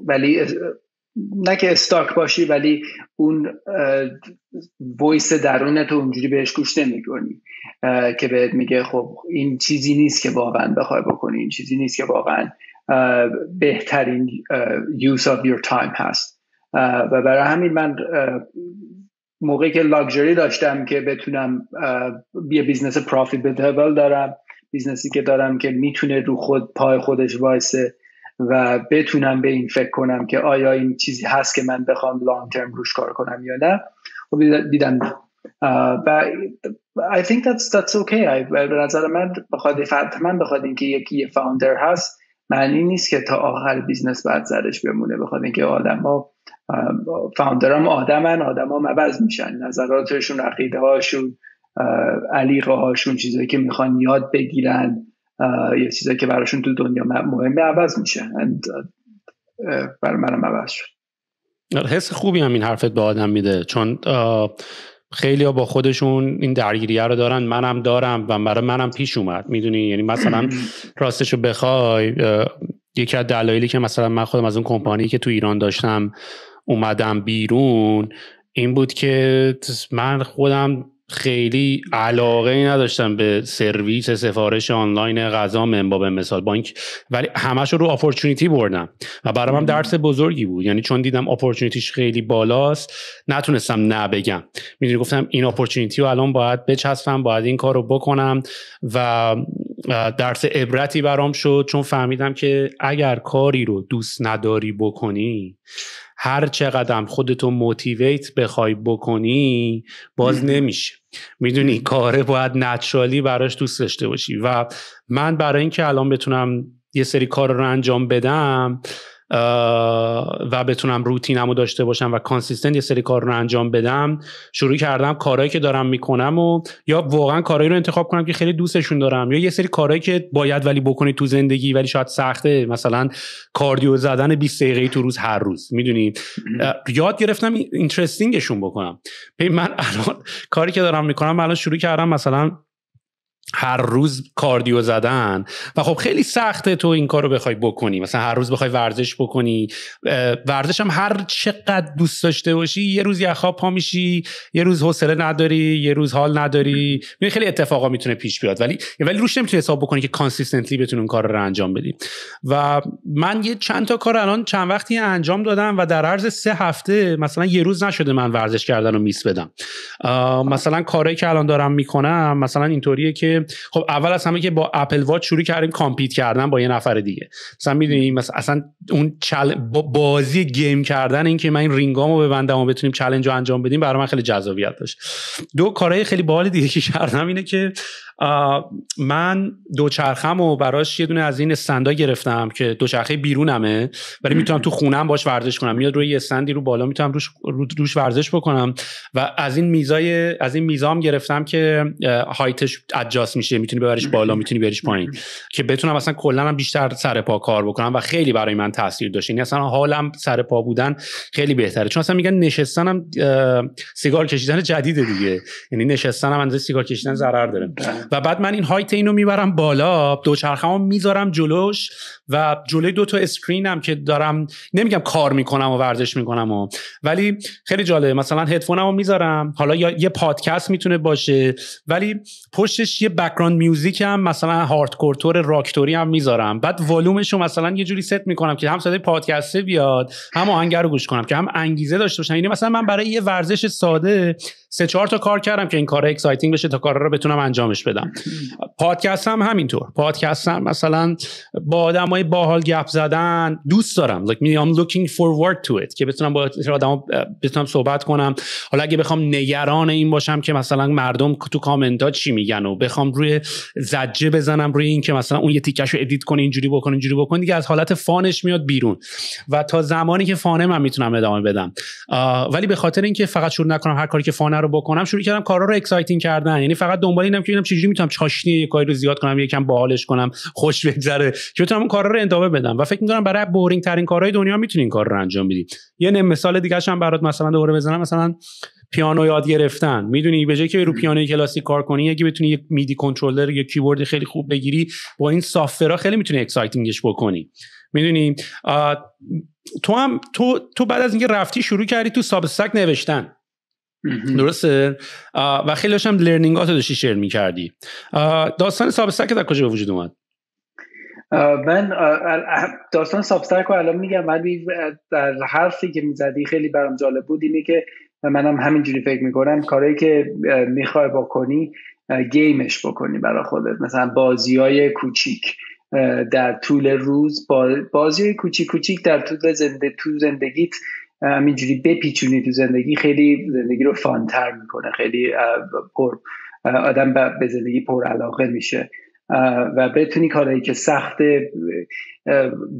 ولی نه که استاک باشی ولی اون وایس درونت اونجوری بهش گوش نمی‌کنی که بهت میگه خب این چیزی نیست که واقعا بخوای بکنی، این چیزی نیست که واقعا بهترین use of your time هست. و برای همین من موقعی که لاکچری داشتم که بتونم یه بیزنس پروفیتبل دارم، بیزنسی که دارم که میتونه رو پای خودش وایسه و بتونم به این فکر کنم که آیا این چیزی هست که من بخوام لانگ ترم روش کار کنم یا نه. و دیدم I think that's okay. به نظر من بخواد اینکه یکی فاوندر هست معنی نیست که تا آخر بیزنس بعد زرش بمونه. بخواد اینکه فاوندرام آدما عوض میشن، نظراتشون، عقیده هاشون، علیقه هاشون، چیزایی که میخوان یاد بگیرن یا چیزایی که براشون تو دنیا مهمه عوض میشه. برای منم عوض شد. حس خوبی هم این حرفت به آدم میده، چون خیلی ها با خودشون این درگیریه رو دارن، منم دارم و برای منم پیش اومد. میدونی یعنی مثلا راستشو بخوای یکی از دلایلی که مثلا من خودم از اون کمپانی که تو ایران داشتم اومدم بیرون این بود که من خودم خیلی علاقه نداشتم به سرویس سفارش آنلاین غذا منبا به مثال بانک، ولی همش رو اپورتونیتی بردم و برام هم درس بزرگی بود. یعنی چون دیدم اپورتونیتیش خیلی بالاست نتونستم نه بگم. میدونی گفتم این اپورتونیتی رو الان باید بچسبم، باید این کار رو بکنم و درس عبرتی برام شد، چون فهمیدم که اگر کاری رو دوست نداری بکنی، هر چقدر خودتو موتیویت بخوای بکنی باز نمیشه. میدونی کاره باید نچرالی براش دوست داشته باشی و من برای اینکه الان بتونم یه سری کار رو انجام بدم و بتونم روتینمو داشته باشم و کانسیستنت یه سری کار رو انجام بدم، شروع کردم کارهایی که دارم میکنم و یا واقعا کارهایی رو انتخاب کنم که خیلی دوستشون دارم، یا یه سری کارهایی که باید ولی بکنی تو زندگی ولی شاید سخته، مثلا کاردیو زدن 20 دقیقه تو روز هر روز. میدونی یاد گرفتم اینترستینگشون بکنم. من الان کاری که دارم میکنم الان شروع کردم مثلا هر روز کاردیو زدن و خب خیلی سخته تو این کارو بخوای بکنی، مثلا هر روز بخوای ورزش بکنی. ورزش هم هر چقدر دوست داشته باشی یه روز یه خواب پا میشی، یه روز حوصله نداری، یه روز حال نداری، خیلی اتفاقا میتونه پیش بیاد ولی روش نمیتونی حساب بکنی که کانسیستنتلی بتونی اون کار رو انجام بدی. و من یه چند تا کار الان چند وقتی انجام دادم و در عرض 3 هفته مثلا یه روز نشده من ورزش کردن رو میس بدم. مثلا کارهایی که الان دارم میکنم مثلا اینطوریه که خب اول از همه که با اپل واچ شروع کردیم کامپیت کردن با یه نفر دیگه. مثلا میدونی مثلا اصلا اون بازی گیم کردن، این که من این رینگامو ببندم و بتونیم چالش رو انجام بدیم، برای من خیلی جذابیت داشت. دو کارهای خیلی باحال دیگه که کردم اینه که من دوچرخه‌مو براش یه دونه از این استندا گرفتم که دوچرخه بیرونمه ولی میتونم تو خونم باش ورزش کنم، میاد روی یه استندی رو بالا میتونم روش ورزش بکنم و از این میزام گرفتم که هایتش ادجاست میشه، میتونی ببریش بالا میتونی ببریش پایین که بتونم مثلا کلا بیشتر سر پا کار بکنم و خیلی برای من تاثیر داشت. یعنی اصلا حالم سر پا بودن خیلی بهتره، چون اصلا میگن نشستنم سیگار کشیدن جدیده دیگه، یعنی نشستنم اندازه سیگار کشیدن ضرر داره. و بعد من این هایت اینو میبرم بالا، دوچرخه‌مو میذارم جلوش و جلوی 2 تا اسکرینم که دارم، نمیگم کار میکنم و ورزش میکنم ولی خیلی جالبه. مثلا هدفونمو میذارم، حالا یا یه پادکست میتونه باشه ولی پشتش یه بک‌گراند میوزیک هم مثلا هاردکور تور راکتوری هم میذارم، بعد والومشو مثلا یه جوری ست میکنم که هم صدای پادکست بیاد هم آهنگ رو گوش کنم که هم انگیزه داشته باشم. یعنی مثلا من برای یه ورزش ساده 3-4 تا کار کردم که این کارا اکسایتینگ بشه تا کارا رو بتونم انجامش بدم. پادکست هم همینطور. پادکست هم مثلا با آدمای باحال گپ زدن دوست دارم. Like me I'm looking forward to it که بتونم با آدما بتونم صحبت کنم. حالا اگه بخوام نگران این باشم که مثلا مردم تو کامنت‌ها چی میگن و بخوام روی زجه بزنم روی این که مثلا اون یه تیکشو ادیت کنه اینجوری بکن دیگه از حالت فانش میاد بیرون و تا زمانی که فانه من میتونم ادامه بدم. ولی به خاطر اینکه فقط شروع نکنم هر کاری که فانه رو بکنم، شروع کردم کارا رو اکسایتینگ کردن. یعنی فقط دنبال اینم که ببینم چجوری میتونم چاشنی یه کاری رو زیاد کنم، یکم باحالش کنم، خوش بگذره که بتونم اون کارا رو ادامه بدم. و فکر می‌کنم برای بورینگ ترین کارهای دنیا میتونی این کار رو انجام بدی. یه مثال دیگه هم برات مثلا دوباره بزنم، مثلا پیانو یاد گرفتن. میدونی به جای که رو پیانوی کلاسیک کار کنی، اگه بتونی یک میدی کنترلر یا کیبورد خیلی خوب بگیری، با این سافت‌ورها خیلی میتونی اکسایتینگش بکنی. میدونی تو بعد از اینکه رفتی شروع کردی تو سابستک نوشتن، درسته؟ و خیلی داشتم لرنینگاتو داشتی شیر می‌کردی. داستان سابستک در کجا به وجود اومد؟ من داستان سابستک رو الان میگم، ولی در حرفی که میزدی خیلی برام جالب بود اینه که منم همینجوری فکر میکنم کارهایی که میخوای بکنی گیمش بکنی برای خودت، مثلا بازی‌های کوچیک در طول روز، بازی‌های کوچیک در طول زندگیت همینجوری بپیچونی تو زندگی، خیلی زندگی رو فانتر میکنه، خیلی آدم به زندگی پر علاقه میشه و بتونی کارهایی که سخت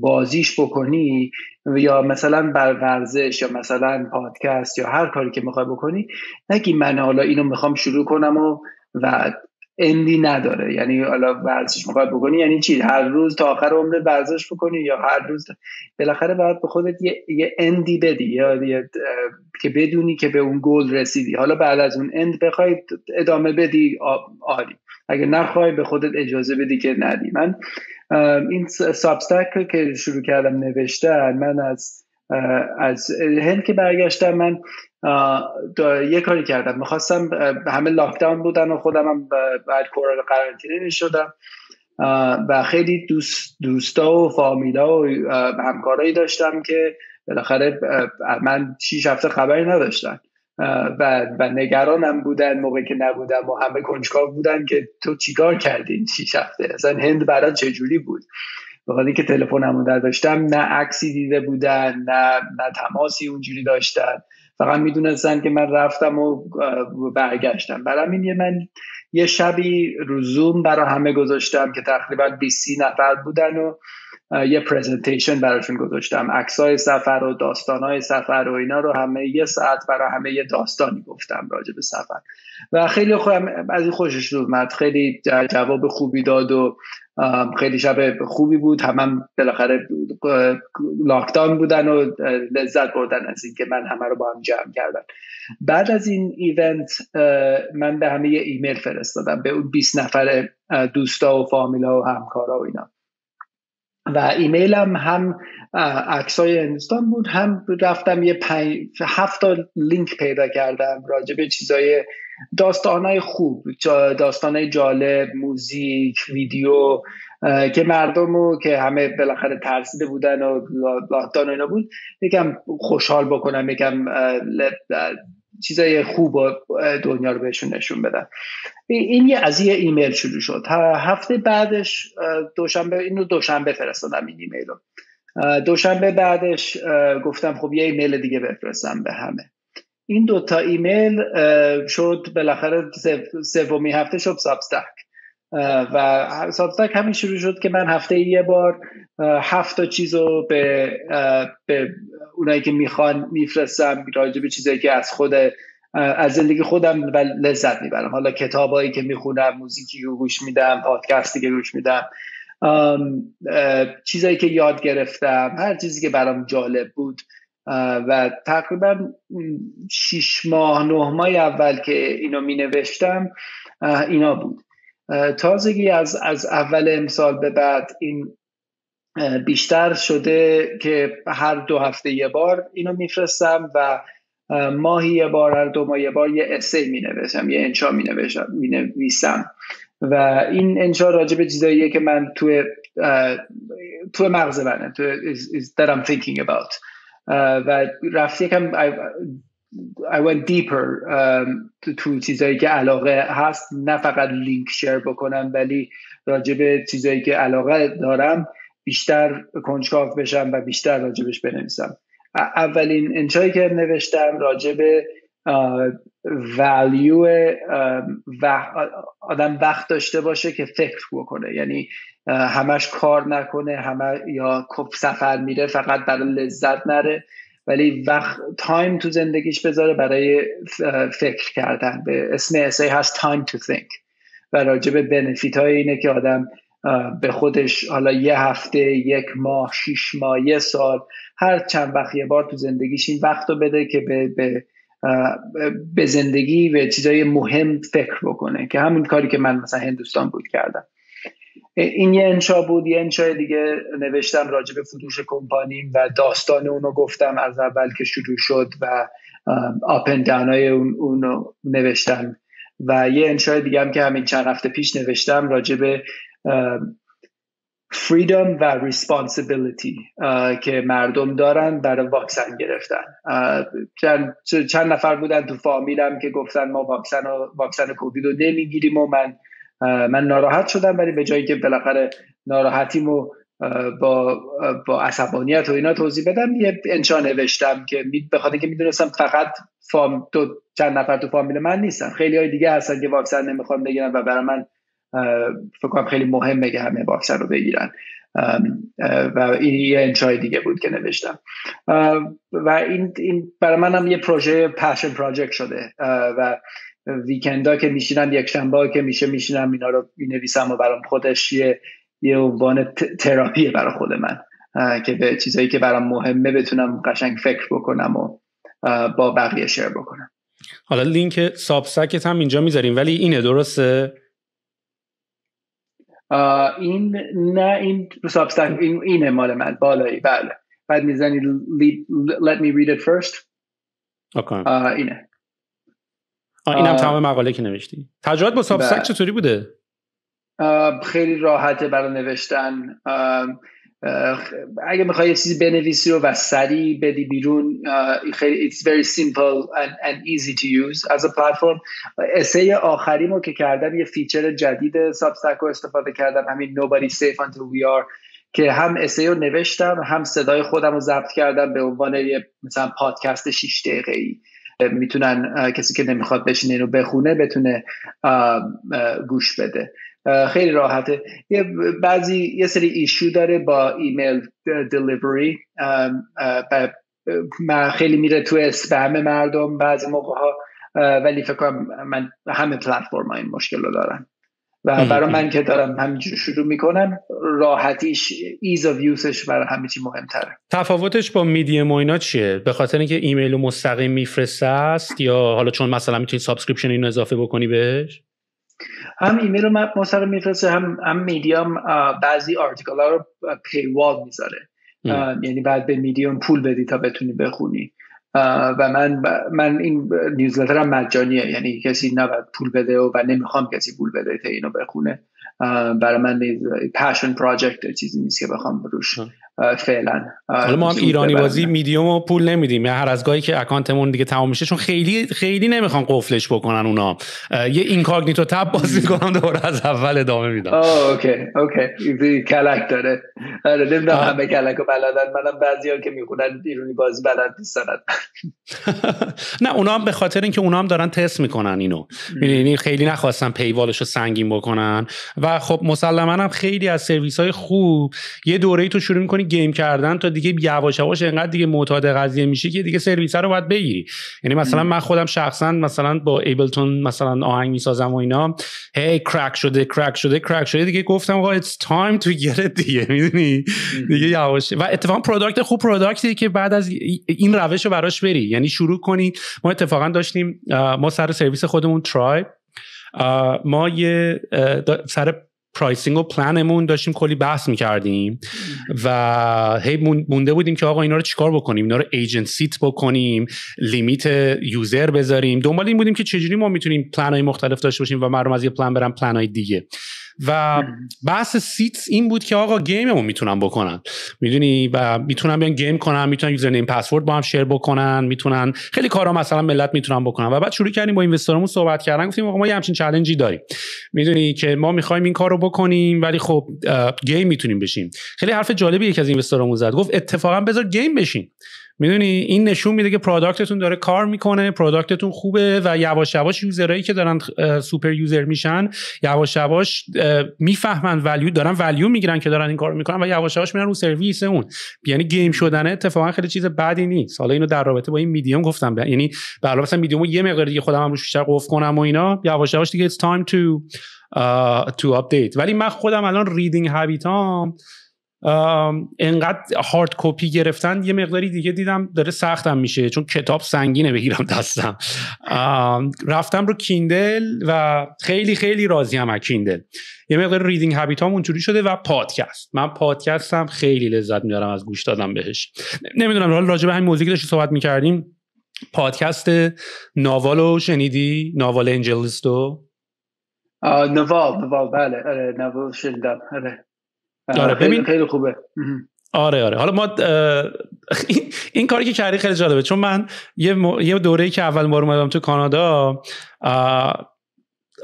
بازیش بکنی، یا مثلا ورزش یا مثلا پادکست یا هر کاری که میخوای بکنی، نگی من حالا اینو میخوام شروع کنم و اندی نداره. یعنی حالا ورزش میخوای بکنی یعنی چی؟ هر روز تا آخر عمرت ورزش بکنی، یا هر روز بالاخره باید به خودت یه اندی بدی، یا که بدونی که به اون گل رسیدی. حالا بعد از اون اند بخوای ادامه بدی عالی، اگه نخوای به خودت اجازه بدی که ندی. من این سابستک که شروع کردم نوشتن، من از هند که برگشتم، من یه کاری کردم، میخواستم، همه لاکداون بودن و خودم هم بعد کرونا قرنطینه میشدم و خیلی دوستا و فامیلا و همکارایی داشتم که بالاخره من 6 هفته خبری نداشتن و نگرانم بودن موقعی که نبودم، و همه کنجکاو بودن که تو چیکار کردین 6 هفته، اصلا هند برات چجوری بود؟ بخاطر که تلفنمو نداشتم، نه عکسی دیده بودن، نه تماسی اونجوری داشتن، فقط میدونستن که من رفتم و برگشتم. برای همین من یه شبی رو زوم برای همه گذاشتم که تقریبا 20 نفر بودن و یه پرزنتیشن براشون گذاشتم، عکسای سفر و داستانای سفر و اینا رو همه 1 ساعت برای همه یه داستانی گفتم راجع به سفر و خیلی از این خوشش اومد، خیلی جواب خوبی داد و خیلی شب خوبی بود. هم بالاخره لاکداون بودن و لذت بردن از این که من همه رو با هم جمع کردم. بعد از این ایونت من به همه یه ایمیل فرستادم، به اون 20 نفر دوستا و فامیلا و همکارا و اینا، و ایمیلم هم عکسای هندوستان بود، هم رفتم یه 7 لینک پیدا کردم راجع به چیزای داستانای خوب، داستانای جالب، موزیک، ویدیو، که مردمو که همه بالاخره ترسیده بودن و لاکداون اینا بود یکم خوشحال بکنم، یکم چیزای خوب دنیا رو بهشون نشون بدم. این از یه ایمیل شروع شد. هفته بعدش دوشنبه فرستادم این ایمیل رو. دوشنبه بعدش گفتم خب یه ایمیل دیگه بفرستم به همه. این 2 ایمیل شد بالاخره سومی هفته شد سابستک، و سابستک همین شروع شد که من هفته یه بار 7 چیزو به اونایی که میخوان میفرستم راجع به چیزایی که از زندگی خودم و لذت میبرم، حالا کتابایی که میخونم، موزیکی رو گوش میدم، پادکستی که گوش میدم، چیزایی که یاد گرفتم، هر چیزی که برام جالب بود. و تقریبا 6 ماه 9 ماه اول که اینو می نوشتم اینا بود. تازگی از اول امسال به بعد این بیشتر شده که هر 2 هفته یه بار اینو میفرستم و ماهی یه بار، هر 2 ماه یه بار یه اسی می نوشتم، یه انشا می نویسم و این انشا راجع به چیزاییه که من تو مغز منه، that I'm thinking about. و رفت یکم I went deeper تو چیزایی که علاقه هست، نه فقط لینک شیر بکنم، ولی راجع به چیزایی که علاقه دارم بیشتر کنجکاو بشم و بیشتر راجبش بنویسم. اولین انشایی که نوشتم راجع به value آدم وقت داشته باشه که فکر بکنه، یعنی همش کار نکنه، یا سفر میره فقط برای لذت نره، ولی وقت تایم تو زندگیش بذاره برای فکر کردن. به اسم اسای هست time to think و راجع به بنفیت های اینه که آدم به خودش حالا 1 هفته، 1 ماه، 6 ماه، 1 سال، هر چند وقت یه بار تو زندگیش این وقت رو بده که به زندگی و چیزای مهم فکر بکنه، که همین کاری که من مثلا هندوستان بود کردم. این یه انشا بود. یه انشای دیگه نوشتم راجع به فروش کمپانیم و داستان اونو گفتم از اول که شروع شد و آپ اند داون های اونو نوشتم. و یه انشای دیگه هم که همین چند هفته پیش نوشتم راجع به freedom و responsibility که مردم دارن برای واکسن گرفتن. چند نفر بودن تو فامیلم که گفتن ما واکسن کووید رو نمیگیریم و من ناراحت شدم، ولی به جایی که بالاخره ناراحتیمو با عصبانیت و اینا توضیح بدم، یه انشا نوشتم که بخاطر که میدونستم فقط چند نفر تو فامیل من نیستن، خیلی های دیگه هستن که واکسن نمیخوان بگیرن و برای من فکر کنم خیلی مهمه که همه واکسن رو بگیرن و این یه انشای دیگه بود که نوشتم و این برای من هم یه پروژه پشن پراجکت شده و ویکندا که میشینم، یک شنبه که میشینم اینا رو مینویسم و برام خودش یه عنوان تراپیه برای خود من که به چیزایی که برام مهمه بتونم قشنگ فکر بکنم و با بقیه شیر بکنم. حالا لینک سابستکت هم اینجا میذاریم، ولی اینه درسته؟ این سابستک اینه مال من بالایی. بله بعد میزنی let me read it first. اینه. اینم تمام مقاله که نوشتی. تجربت با سابستک چطوری بوده؟ خیلی راحته برای نوشتن. اگه میخوای یه چیزی بنویسی رو و سریع بدی بیرون، خیلی it's very simple and easy to use as a platform. اسه آخریمو که کردم یه فیچر جدید سابستک رو استفاده کردم، همین nobody safe until we are، که هم اسه رو نوشتم هم صدای خودم رو ضبط کردم به عنوان یه مثلا پادکست 6 دقیقه‌ای. میتونن کسی که نمیخواد بشینه اینو بخونه بتونه گوش بده. خیلی راحته. یه سری ایشو داره با ایمیل دلیوری، خیلی میره تو اسپم مردم بعضی موقع ها، ولی فکر کنم من همه پلتفرم ها این مشکل رو دارن و برای من که دارم همینجور شروع میکنم، راحتیش ایز آف یوزش برای همه چی مهمتره. تفاوتش با میدیم و اینا چیه؟ به خاطر اینکه ایمیل رو مستقیم میفرسته است یا حالا چون مثلا میتونی سابسکریپشن اینو اضافه بکنی بهش؟ هم ایمیل رو مستقیم میفرسته، هم میدیوم بعضی آرتیکل ها رو پیوال میذاره، یعنی بعد به میدیوم پول بدی تا بتونی بخونی و من این نیوزلترم مجانیه، یعنی کسی نباید پول بده و نمیخوام کسی پول بده تا اینو بخونه. برای من پشن پراجکت چیزی نیست که بخوام روش فعلا. حالا ما هم ایرانی بازی میدیومو پول نمیدیم، یا هر از گاهی که اکانتمون دیگه تمام میشه، چون خیلی نمیخوان قفلش بکنن اونا، یه اینکاگنیتو تب باز میکنم دوباره از اول ادامه میدم. اوکی کلک داره. نمیدونم همه کلکو بلدن، منم بعضیا که میخونن ایرانی بازی بلد نیستن. نه اونا هم به خاطر اینکه اونا هم دارن تست میکنن اینو، یعنی خیلی نخواستن پیوالشو سنگین بکنن و خب مسلماً هم خیلی از سرویس‌های خوب یه دوره‌ای تو شروع می‌کنی گیم کردن تا دیگه یواش یواش انقدر دیگه معتاد قضیه میشی که دیگه سرویس‌ها رو باید بگیری. یعنی مثلا من خودم شخصا مثلا با ایبلتون مثلا آهنگ میسازم و اینا، هی کرک شده دیگه گفتم آقا it's time to get it دیگه، میدونی دیگه یواش. و اتفاقا پروداکت خوب پروداکتی که بعد از این روش رو براش بری، یعنی شروع کنی. ما اتفاقا داشتیم ما سر سرویس خودمون ترایب، ما یه سر پرایسینگ و پلنمون داشتیم کلی بحث میکردیم و هی مونده بودیم که آقا اینا رو چیکار بکنیم، اینا رو ایجنت سیت بکنیم، لیمیت یوزر بذاریم، دنبال این بودیم که چجوری ما میتونیم پلن‌های مختلف داشته باشیم و مردم از یه پلن برن پلن‌های دیگه. و بحث سیتس این بود که آقا گیممون میتونن بکنن، میدونی، و میتونن بیان گیم کنن، میتونن یوزر نیم پسورد با هم شیر بکنن، میتونن خیلی کارا مثلا ملت میتونن بکنن. و بعد شروع کردیم با اینوسترامون صحبت کردن، گفتیم آقا ما یه همچین چالنجی داریم، میدونی که ما میخوایم این کارو بکنیم ولی خب گیم میتونیم بشیم. خیلی حرف جالبی یکی از اینوسترامون زد، گفت اتفاقا بذار گیم بشین، میدونی این نشون میده که پروداکتتون داره کار میکنه، پروداکتتون خوبه و یواش یواش یوزرایی که دارن سوپر یوزر میشن یواش یواش میفهمن ولیو دارن، ولیو میگیرن که دارن این کارو میکنن و یواش یواش میرن رو سرویس اون. یعنی گیم شدن اتفاقا خیلی چیز بدی نیست. حالا اینو در رابطه با این میدیوم گفتم، یعنی به علاوه مثلا میدیومو یه مقدار دیگه خودم هم روش بیشتر قفل کنم و اینا، یواش یواش دیگه it's time to update. ولی من خودم الان ریدینگ هابیتام انقدر هارد کپی گرفتن یه مقداری دیگه دیدم داره سختم میشه، چون کتاب سنگینه بگیرم دستم. رفتم رو کیندل و خیلی خیلی راضیم از کیندل. یه مقدار ریدینگ هابیتام اونجوری شده. و پادکست، من پادکستم خیلی لذت میارم از گوش دادن بهش. نمیدونم راجع به همین موضوعی که داشتیم صحبت میکردیم، پادکست ناوالو شنیدی؟ ناوال انجلیستو؟ نوال بله، نوال شنیدم. ببین خیلی خوبه. آره حالا ما این کاری که کردی خیلی جالبه، چون من یه دوره‌ای که اول بار اومدم تو کانادا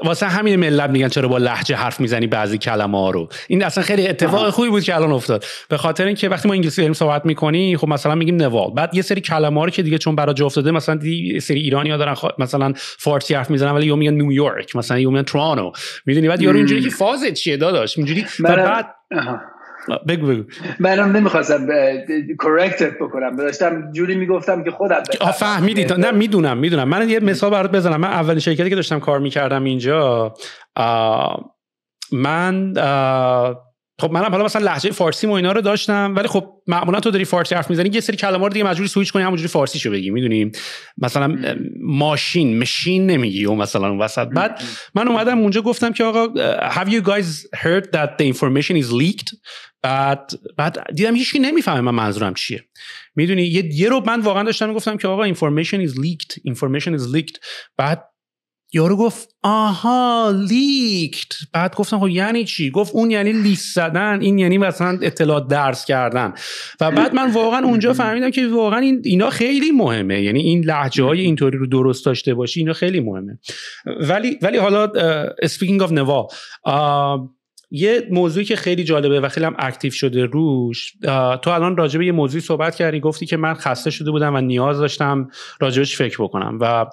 واسه همین ملت میگن چرا با لهجه حرف میزنی بعضی کلمه‌ها رو. این اصلا خیلی اتفاق خوبی بود که الان افتاد، به خاطر اینکه وقتی ما انگلیسی داریم صحبت میکنی خب مثلا میگیم نوال، بعد یه سری کلمه‌ها رو که دیگه چون برای جا افتاده، مثلا یه سری ایرانی‌ها دارن مثلا فارسی حرف میزنن ولی یا میگن نیویورک، مثلا یا میگن تورنتو، میدونی، بعد یارو اینجوری که فازت چیه داداش اینجوری، بعد بگو منم نمیخواستم کورکت بکنم، داشتم جوری میگفتم که خودم فهمیدی. نه میدونم. من یه مثال برات بزنم. من اولین شرکتی که داشتم کار میکردم اینجا، خب منم حالا مثلا لهجه فارسی و اینا رو داشتم، ولی خب معمولا تو داری فارسی حرف میزنی یه سری کلمه‌ها رو دیگه مجبوری سوئیچ کنی همونجوری فارسیشو بگی، میدونی، مثلا ماشین نمیگی و مثلا اون وسط. بعد من اومدم اونجا گفتم که آقا have you guys heard that the information is leaked؟ بعد دیدم هیچکی نمیفهمه من منظورم چیه، میدونی. یه رو من واقعا داشتم میگفتم که آقا information is leaked. بعد یارو گفت آها لیکت. بعد گفتم خب یعنی چی؟ گفت اون یعنی لیست زدن، این یعنی مثلا اطلاعات درس کردن. و بعد من واقعا اونجا فهمیدم که واقعا اینا خیلی مهمه، یعنی این لهجه‌های اینطوری رو درست داشته باشی اینا خیلی مهمه. ولی حالا speaking of نوا، یه موضوعی که خیلی جالبه و خیلی هم اکتیو شده روش، تو الان راجع به یه موضوعی صحبت کردی، گفتی که من خسته شده بودم و نیاز داشتم راجعش فکر بکنم. و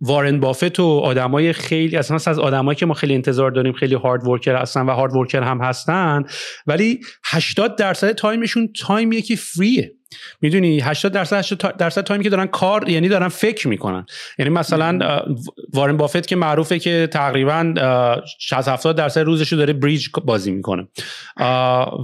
وارن بافت و آدمای خیلی اصلا از آدمایی که ما خیلی انتظار داریم خیلی هارد ورکر هستن و هارد ورکر هم هستن، ولی 80% تایمشون تایمیه که فریه، میدونی. 80% تایمی که دارن کار، یعنی دارن فکر میکنن. یعنی مثلا وارن بافت که معروفه که تقریبا 60-70% روزشو داره بریج بازی میکنه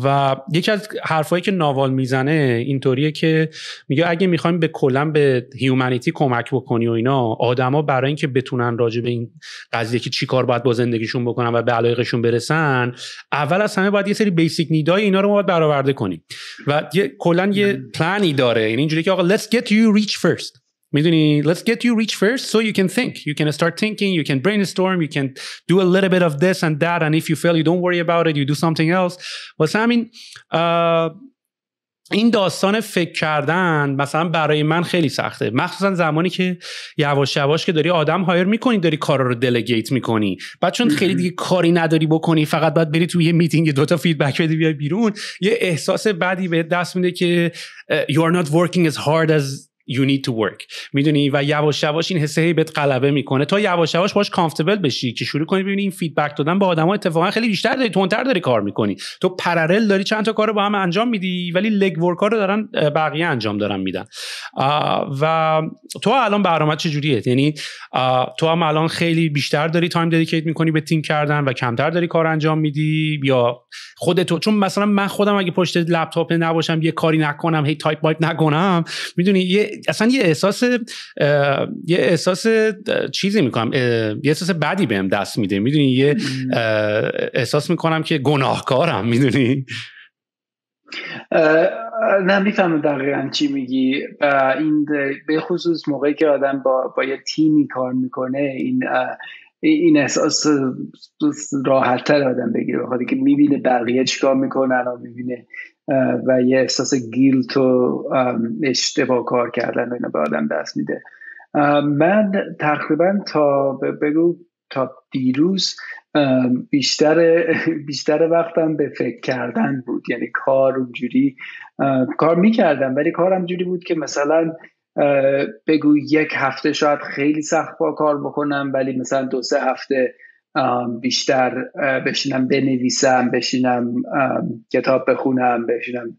و یکی از حرفایی که ناوال میزنه اینطوریه که میگه اگه میخوایم به کلا به هیومانیتی کمک بکنی و اینا، آدما برای اینکه بتونن راجع به این قضیه که چیکار باید با زندگیشون بکنن و به علایقشون برسن، اول از همه باید یه سری بیسیک نیدای اینا رو ما باید برآورده کنیم و کلا یه پلانی داره. یعنی اینجوری که آقا let's get you reach first، میدونی، let's get you reach first so you can think, you can start thinking, you can brainstorm, you can do a little bit of this and that, and if you fail you don't worry about it, you do something else. واسه همین این داستان فکر کردن مثلا برای من خیلی سخته، مخصوصا زمانی که یواش یواش که داری آدم هایر میکنی، داری کارا رو دلگیت میکنی، بعد چون خیلی دیگه کاری نداری بکنی، فقط باید بری توی یه میتینگ 2 تا فیدبک بدی بیای بیرون، یه احساس بدی بهت دست میده که you are not working as hard as you need to work، میدونی. و یواش یواش این حسه بهت غلبه میکنه تا یواش یواش باش کامفتبل بشی که شروع کنی ببینی این فیدبک دادن با آدما اتفاقا خیلی بیشتر داری، تندتر داری کار میکنی، تو پرالل داری چند تا کارو با هم انجام میدی ولی لگ ورک ها رو دارن بقیه انجام دارن میدن. و تو الان برنامه‌ت چجوریه؟ یعنی تو هم الان خیلی بیشتر داری تایم ددیکیت میکنی به تیم کردن و کمتر داری کار انجام میدی، یا خودت؟ چون مثلا من خودم اگه پشت لپتاپ نباشم، یه کاری نکنم، هی تایپ نکنم، میدونی، اصلا یه احساس چیزی میکنم، یه احساس بدی بهم دست میده، میدونی، یه احساس میکنم که گناهکارم، میدونی. نه میفهمم دقیقاً چی میگی. این به خصوص موقعی که آدم با یه تیمی کار میکنه، این احساس راحت‌تر آدم بگیره، بخاطر که میبینه بقیه چیکار میکنن و میبینه و یه احساس گیلت و اشتباه کار کردن و اینا به آدم دست میده. من تقریبا تا دیروز بیشتر وقتم به فکر کردن بود، یعنی کار میکردم ولی کارم جوری بود که مثلا بگو 1 هفته شاید خیلی سخت با کار بکنم، ولی مثلا 2-3 هفته بیشتر بشینم بنویسم، بشینم کتاب بخونم، بشینم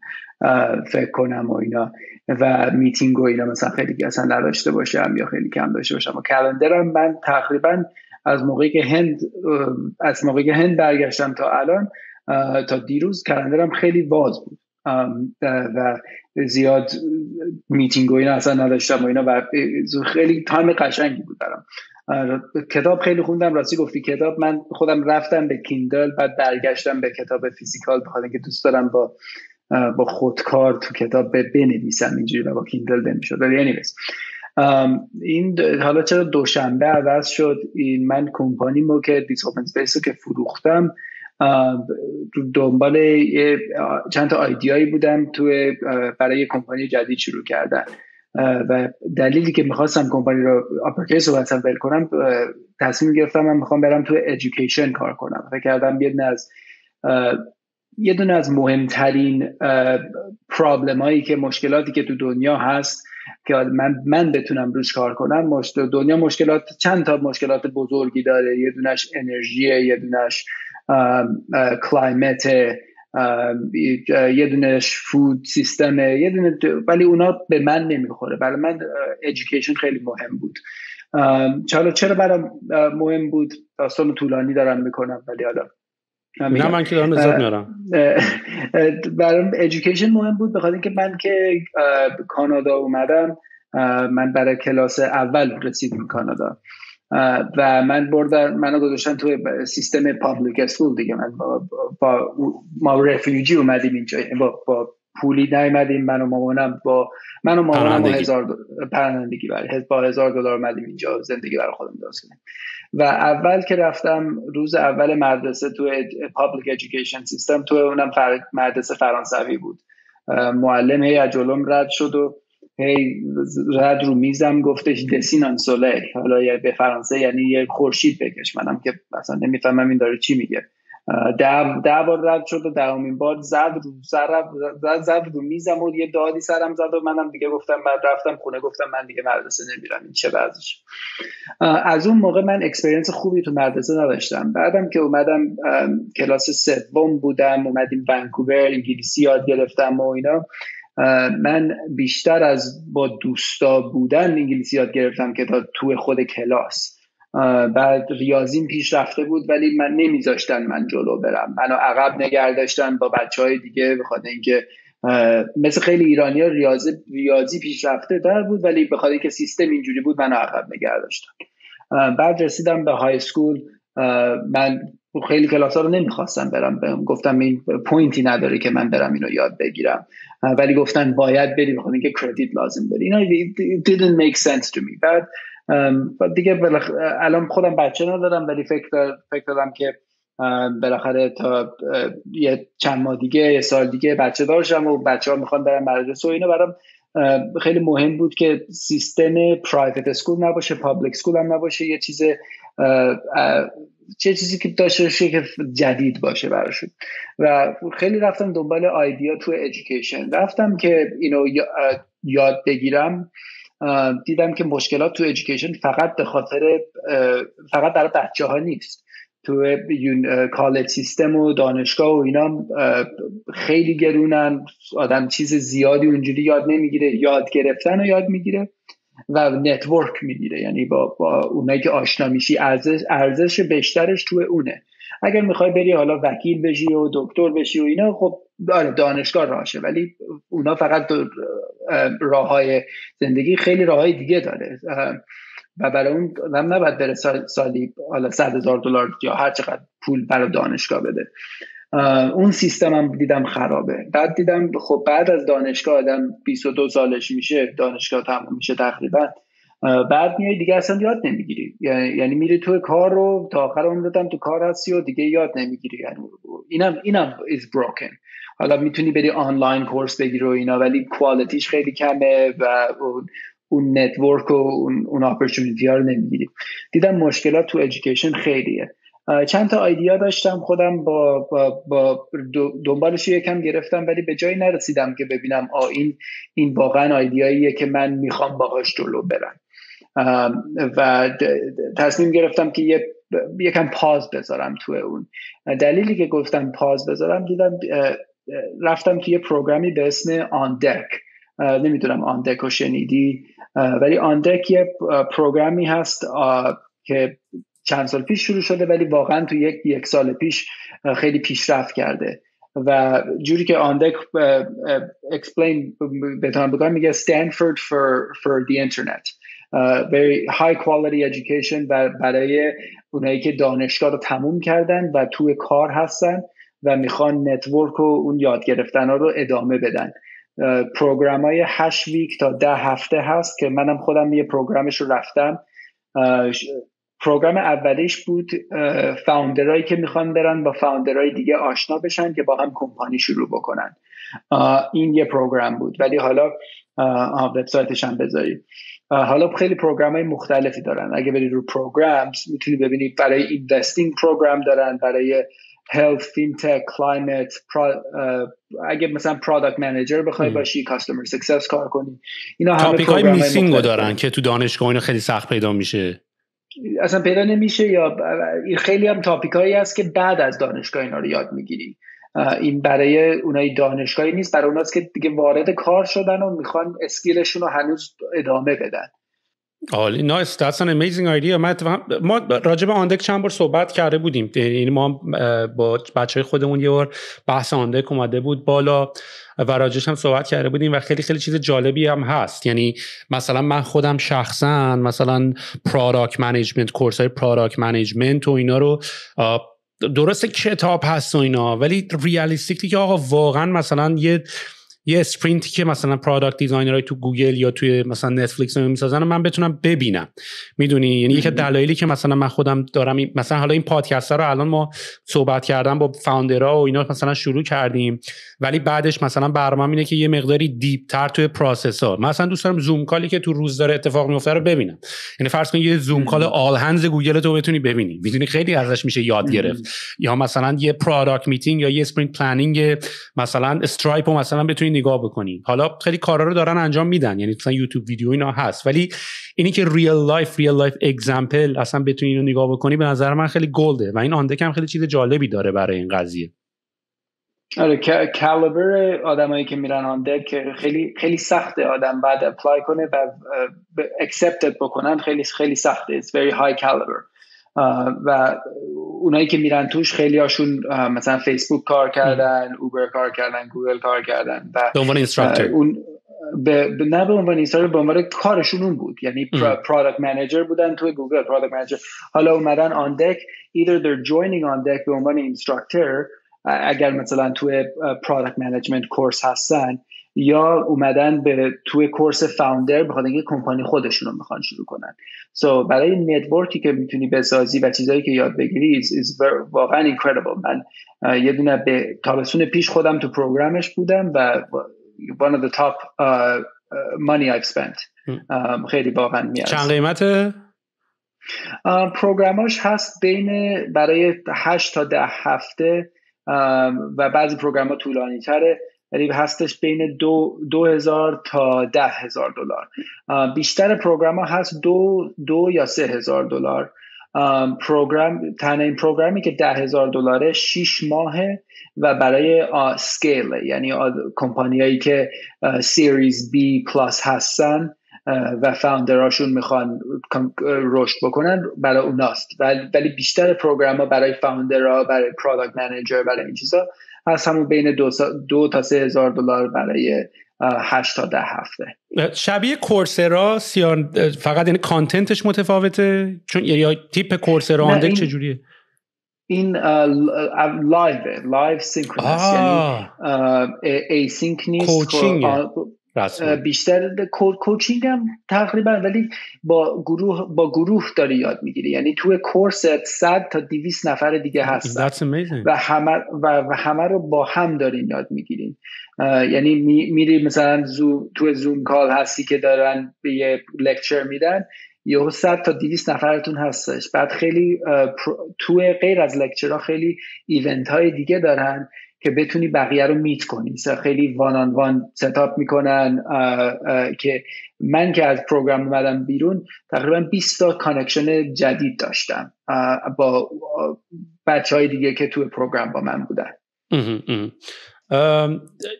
فکر کنم و اینا، و میتینگ و اینا مثلا خیلی اصلا نداشته باشم یا خیلی کم داشته باشم. و کلندرم من تقریبا از موقعی که هند برگشتم تا الان، تا دیروز کلندرم خیلی باز بود و زیاد میتینگ و اینا اصلا نداشتم و اینا، و خیلی تایم قشنگی بود برام. کتاب خیلی خوندم، راستی گفتی کتاب، من خودم رفتم به کیندل، بعد برگشتم به کتاب فیزیکال، بخاطر اینکه دوست دارم با خودکار تو کتاب بنویسم اینجوری و با کیندل نمیشد. ولی این حالا چرا دوشنبه عوض شد؟ من کمپانیمو که دیس اوپن اسپیس رو که فروختم، دنبال چند تا آیدیایی بودم برای کمپانی جدید شروع کردن و دلیلی که میخواستم کمپانی رو آپرکیس رو واسم ول کنم، تصمیم گرفتم من میخوام برم تو ادویکیشن کار کنم. فکر کردم یه دونه از مهمترین پرابلم هایی که مشکلاتی که تو دنیا هست که من بتونم روش کار کنم، دنیا چند تا مشکلات بزرگی داره. یه دونش انرژیه، یه دونش کلایمت، یه دونش فود سیستمه، یه دونه، ولی اونا به من نمیخوره. برای من ادویکیشن خیلی مهم بود. چرا برام مهم بود؟ داستان طولانی دارم میکنم، ولی حالا نه من که دارم لذت میارم. برام ادویکیشن مهم بود بخاطر اینکه من که کانادا اومدم، من برای کلاس اول رسیدم کانادا و منو گذاشتن توی سیستم پابلیک اسکول دیگه. من ما رفیوجی اومدیم اینجا، با پولی نیومدیم. من و مامانم با پرندگی با $1000 اومدیم اینجا زندگی برای خودم درست کنیم. و اول که رفتم روز اول مدرسه تو پابلیک ادویکیشن سیستم، تو اونم مدرسه فرانسوی بود. معلم هی از جلوم رد شد و هی رد رو میزم گفتش دسینان سوله، حالا به فرانسه یعنی یه خورشید بکش. منم که مثلا نمیفهمم این داره چی میگه. 10 بار رد شد و 10مین بار زد رو میزم و یه دادی سرم زد و منم دیگه گفتم، بعد رفتم خونه گفتم من دیگه مدرسه نمیرم، این چه وضعشه. از اون موقع من اکسپریانس خوبی تو مدرسه نداشتم. بعدم که اومدم کلاس سوم بودم، اومدیم ونکوور، انگلیسی یاد گرفتم و اینا. من بیشتر از با دوستا بودن انگلیسی یاد گرفتم که تا تو خود کلاس. بعد ریاضیم پیش رفته بود ولی من نمیذاشتن من جلو برم، منو عقب نگه داشتن با بچهای دیگه، بخاطر اینکه مثل خیلی ایرانی‌ها ریاضی پیش رفته در بود ولی بخاطر اینکه سیستم اینجوری بود منو عقب نگه داشتن. بعد رسیدم به های اسکول. من خیلی کلاس‌ها رو نمیخواستم برم، گفتم این پوینتی نداره که من برم اینو یاد بگیرم، ولی گفتن باید بری بخاطر اینکه کردیت لازم داری. اینا it didn't make sense to me. بعد دیگه الان خودم بچه ندارم ولی فکر دارم که بالاخره تا یه چند ماه دیگه، یه سال دیگه بچه دارشم و بچه‌ها میخوان برن مدرسه و اینا. برام خیلی مهم بود که سیستم پرایوت اسکول نباشه، پابلیک اسکول هم نباشه، یه چیزی که داشته باشه که جدید باشه براشون. و خیلی رفتم دنبال آیدیا تو ادویکیشن. رفتم که اینو یاد بگیرم، دیدم که مشکلات تو ادویکیشن فقط برای بچه‌ها نیست. تو کالج سیستم و دانشگاه و اینا خیلی گرونن، آدم چیز زیادی اونجوری یاد نمیگیره، یاد گرفتن رو یاد میگیره و نتورک میگیره، یعنی با اونایی که آشنا میشی ارزش بیشترش تو اونه. اگر میخوای بری حالا وکیل بشی و دکتر بشی و اینا، خب دانشگاه راهشه، ولی اونا فقط راههای زندگی، خیلی راههای دیگه داره و برای اون هم نباید بره سالی حالا $100,000 یا هر چقدر پول برای دانشگاه بده. اون سیستم هم دیدم خرابه. بعد دیدم خب بعد از دانشگاه آدم 22 سالش میشه، دانشگاه تموم میشه تقریبا، بعد میای دیگه اصلا یاد نمیگیری، یعنی میری تو کار رو تا آخر عمرت هم تو کار هستی و دیگه یاد نمیگیری. یعنی اینم is broken. حالا میتونی بری آنلاین کورس بگیری و اینا ولی کوالیتیش خیلی کمه و اون نتورک و اون اپورتونیتی ها رو نمیگیری. دیدم مشکلات تو ادویکیشن خیلیه. چند تا ایده داشتم خودم با دنبالش یکم گرفتم ولی به جایی نرسیدم که ببینم این واقعا ایده‌ایه که من میخوام باهاش جلو برم و تصمیم گرفتم که یکم پاز بذارم تو اون. دلیلی که گفتم پاز بذارم، دیدم رفتم که یه پروگرامی به اسم آندک، نمیدونم آندک رو شنیدی، ولی آندک یه پروگرامی هست که چند سال پیش شروع شده ولی واقعا تو یک سال پیش خیلی پیشرفت کرده و جوری که آندک explain بهتون بگم میگه Stanford for the internet, very high quality education برای اونایی که دانشگاه رو تموم کردن و توی کار هستن و میخوان نتورک و اون یاد گرفتن ها رو ادامه بدن. پروگرام های 8 ویک تا 10 هفته هست که منم خودم یه پروگرامش رو رفتم. پروگرام اولیش بود فاوندرایی که میخوان برن با فاوندرای دیگه آشنا بشن که با هم کمپانی شروع بکنن. این یه پروگرام بود. ولی حالا وبسایتش هم بذارید. حالا خیلی پروگرام‌های مختلفی دارن. اگه برید رو پروگرامز میتونی ببینید برای اینوستینگ پروگرام دارن، برای health, fintech, climate, اگه مثلا پروداکت منیجر بخوای باشی، کاستمر سکسس کار کنی، اینا همه تاپیک‌های میسینگو دارن که تو دانشگاه اینا خیلی سخت پیدا میشه. اصلا پیدا نمیشه، یا خیلی هم تاپیکایی هست که بعد از دانشگاه اینا رو یاد میگیری. این برای اونای دانشگاهی نیست، برای اوناست که دیگه وارد کار شدن و میخوان اسکیلشون رو هنوز ادامه بدن. عالی. نایس. That's an amazing idea. ما راجع به آندک چند بار صحبت کرده بودیم. یعنی ما با بچهای خودمون یه بار بحث آندک اومده بود بالا و راجعش هم صحبت کرده بودیم و خیلی خیلی چیز جالبی هم هست. یعنی مثلا من خودم شخصا مثلا پروداکت منیجمنت، کورسای پروداکت منیجمنت و اینا رو درسته کتاب هست و اینا، ولی ریالیستیکلی که آقا واقعا مثلا یه اسپرینتی که مثلا پروداکت دیزاینرای تو گوگل یا توی مثلا نتفلیکس میسازن من بتونم ببینم، میدونی؟ یعنی یک دلایلی که مثلا من خودم دارم مثلا حالا این پادکست ها رو الان ما صحبت کردن با فاوندرها و اینا مثلا شروع کردیم، ولی بعدش مثلا برنامه‌م اینه که یه مقداری دیپ تر توی پروسس ها مثلا دوست دارم زوم کالی که تو روز داره اتفاق میفته رو ببینم. یعنی فرض کن یه زوم کال آل هندز گوگل تو بتونی ببینی، میدونی خیلی ازش میشه یاد گرفت. یا مثلا یه پروداکت میتینگ یا یه اسپرینت پلنینگ مثلا استرایپ رو مثلا بتونی نگاه بکنی. حالا خیلی کارا رو دارن انجام میدن، یعنی مثلا یوتیوب ویدیو اینا هست، ولی اینی که ریل لایف اگزمپل اصلا بتونی اینو نگاه بکنی به نظر من خیلی گلده و این آندک هم خیلی چیز جالبی داره برای این قضیه. آره کالیبر آدمایی که میرن آندک خیلی خیلی سخته آدم بعد اپلای کنه و اکسپتد بکنن، خیلی خیلی سخته. It's very high caliber. و اونایی که میرن توش خیلی هاشون مثلا فیسبوک کار کردن، اوبر کار کردن، گوگل کار کردن و به عنوان اینستراکتور نه به عنوان اینستراکتور، به عنوان کارشون اون بود. یعنی پروداکت منیجر بودن توی گوگل، پروداکت منیجر. حالا اومدن آن دک، either they're joining on deck به عنوان اینستراکتور اگر مثلا توی پروداکت منیجمنت کورس هستن، یا اومدن به توی کورس فاوندر بخاطر اینکه کمپانی خودشون رو میخوان شروع کنن. برای نتورکی که میتونی بسازی و چیزایی که یاد بگیری is واقعا incredible. من یه دونه به تابستون پیش خودم تو پروگرامش بودم و one of the top money I've spent. خیلی واقعا میارزه. چند قیمته؟ پروگراماش هست بین برای 8 تا 10 هفته و بعضی پروگرام ها طولانی تره، یعنی هستش بین 2,000 تا $10,000. بیشتر پروگرام ها هست 2 یا $3,000. تنها این پروگرامی که $10,000 6 ماهه و برای سکیل، یعنی کمپانی هایی که سیریز بی پلاس هستن و فاوندراشون میخوان رشد بکنن، برای اوناست. ولی بیشتر پروگرام ها برای فاوندرها، برای پروداکت منیجر، برای این چیزا هست همون بین 2 تا $3,000 برای 8 تا 10 هفته. شبیه کورسرا فقط یعنی کانتنتش متفاوته؟ چون یا تیپ کورسرا آندک چجوریه؟ این لایو سینکرونس، یعنی ایسینک نیست. کوچینگ بیشتر کوچینگ هم تقریبا، ولی با گروه داری یاد میگیری. یعنی توی کورست 100 تا 200 نفر دیگه هستن و همه رو با هم دارین یاد میگیرین. یعنی میری مثلا توی زوم کال هستی که دارن به یه لکچر میدن، یه 100 تا 200 نفرتون هستش. بعد خیلی توی غیر از لکچرها خیلی ایونت های دیگه دارن که بتونی بقیه رو میت کنی. خیلی وان آن وان ستاپ میکنن که من که از پروگرام اومدم بیرون تقریبا 20 تا کانکشن جدید داشتم با بچهای دیگه که توی پروگرام با من بودن.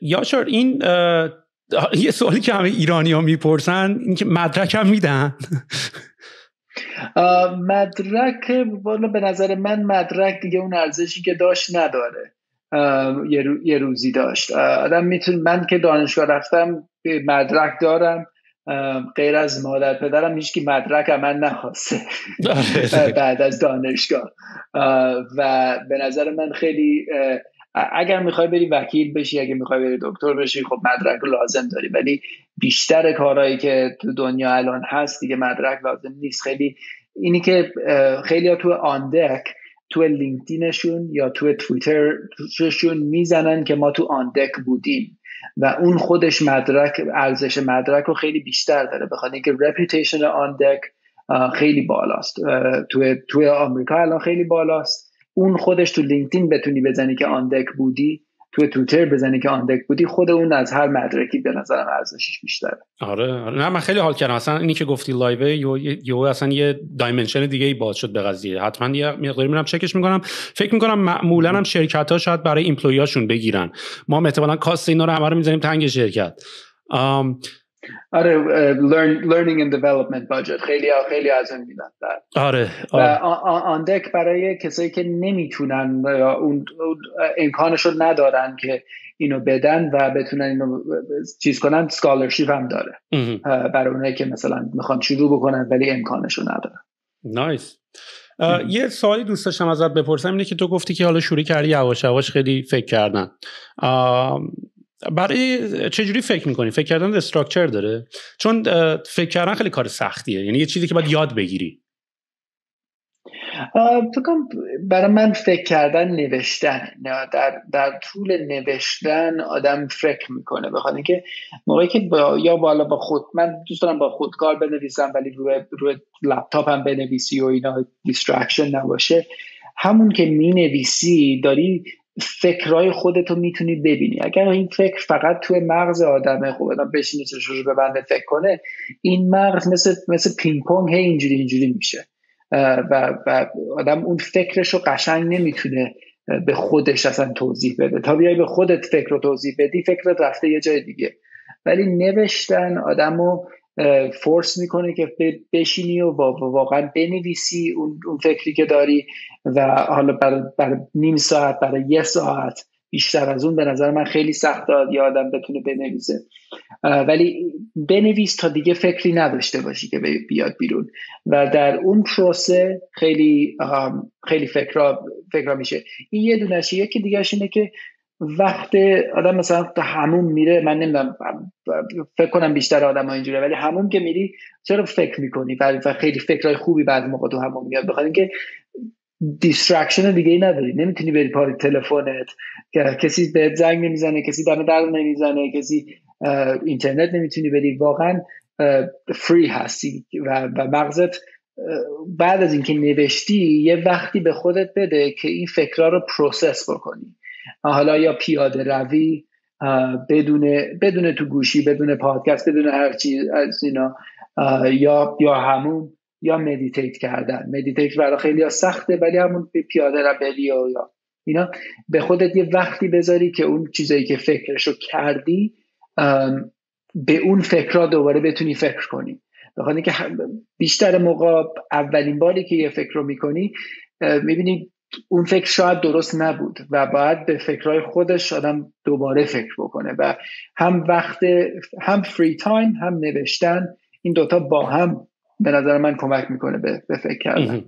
یاشار، این یه سوالی که همه ایرانی ها میپرسن این که مدرک هم میدن؟ مدرک والا به نظر من مدرک دیگه اون ارزشی که داشت نداره. یه روزی داشت آدم میتونه. من که دانشگاه رفتم مدرک دارم، غیر از مادر پدرم هیچکی مدرک من نخواسته بعد از دانشگاه. و به نظر من خیلی اگر میخوای بری وکیل بشی، اگر میخوای بری دکتر بشی، خب مدرک لازم داری. ولی بیشتر کارهایی که تو دنیا الان هست دیگه مدرک لازم نیست. خیلی اینی که خیلی ها تو آندک تو لینکدینشون یا تو توییترشون میزنن که ما تو آندک بودیم و اون خودش ارزش مدرک رو خیلی بیشتر داره، بخاطر اینکه رپیوتیشن آندک خیلی بالاست، توی آمریکا الان خیلی بالاست. اون خودش تو لینکدین بتونی بزنی که آندک بودی، تو توییتر بزنی که آندک بودی، خود اون از هر مدرکی به نظرم ارزشش بیشتره. آره نه من خیلی حال کردم اصلا اینی که گفتی لایو یو اصلا یه دایمنشن دیگه ای باز شد به قضیه. حتما یه مقداری میرم چکش میکنم. فکر میکنم معمولا هم شرکت ها شاید برای ایمپلوی هاشون بگیرن. ما احتمالاً کاست اینا رو همه رو میذاریم تنگ شرکت. آره learning and development budget خیلی از اون میدن. آره آندک برای کسایی که نمیتونن یا اون امکانش رو ندارن که اینو بدن و بتونن اینو چیز کنن، سکالرشیپ هم داره برای اونایی که مثلا میخوان شروع بکنن ولی امکانش رو ندارن. نایس. یه سوالی دوست داشتم ازت بپرسم، اینه که تو گفتی که حالا شروع کردی یواش یواش خیلی فکر کردن. برای چجوری فکر میکنی؟ فکر کردن استراکچر داره؟ چون فکر کردن خیلی کار سختیه، یعنی یه چیزی که باید یاد بگیری. برای من فکر کردن نوشتن، در طول نوشتن آدم فکر میکنه، بخاطر اینکه موقعی که با خود، من دوست دارم با خودکار بنویسم ولی روی لپتاپم بنویسی و اینا دیسترکشن نباشه. همون که مینویسی داری فکرای خودتو میتونی ببینی. اگر این فکر فقط توی مغز آدمه، خب آدم بشینه چشمشو ببنده فکر کنه، این مغز مثل پینگ پونگ اینجوری میشه و آدم اون فکرشو قشنگ نمیتونه به خودش اصلا توضیح بده. تا بیای به خودت فکر رو توضیح بدی، فکرت رفته یه جای دیگه. ولی نوشتن آدمو فورس میکنه که بشینی و واقعا بنویسی اون فکری که داری و حالا برای نیم ساعت، برای یه ساعت، بیشتر از اون به نظر من خیلی سخته یه آدم بتونه بنویسه. ولی بنویس تا دیگه فکری نداشته باشی که بیاد بیرون و در اون پروسه خیلی فکرها میشه. این یه دونشه. یکی دیگهش اینه که وقت آدم مثلا تا حموم میره، من نمیدونم فکر کنم بیشتر آدم ها اینجوره، ولی حموم که میری چرا فکر میکنی و خیلی فکرهای خوبی بعد موقع تو حموم میاد، بخاطر اینکه دیسترکشن دیگه ای نداری، نمیتونی بری پای تلفنت، کسی بهت زنگ نمیزنه، کسی دم در نمیزنه، کسی اینترنت نمیتونی بری، واقعا فری هستی و مغزت بعد از اینکه نوشتی یه وقتی به خودت بده که این فکرها رو پروسس بکنی. حالا یا پیاده روی بدون تو گوشی، بدون پادکست، بدون هر چیز از اینا، یا همون، یا مدیتیت کردن. مدیتیت برای خیلی ها سخته، ولی همون پیاده روی یا اینا، به خودت یه وقتی بذاری که اون چیزایی که فکرشو کردی به اون فکرها دوباره بتونی فکر کنی. بخاطر که بیشتر موقع اولین باری که یه فکر رو میکنی میبینی اون فکر شاید درست نبود و باید به فکرهای خودش آدم دوباره فکر بکنه و هم فری تایم هم نوشتن، این دوتا با هم به نظر من کمک میکنه به فکر کردن.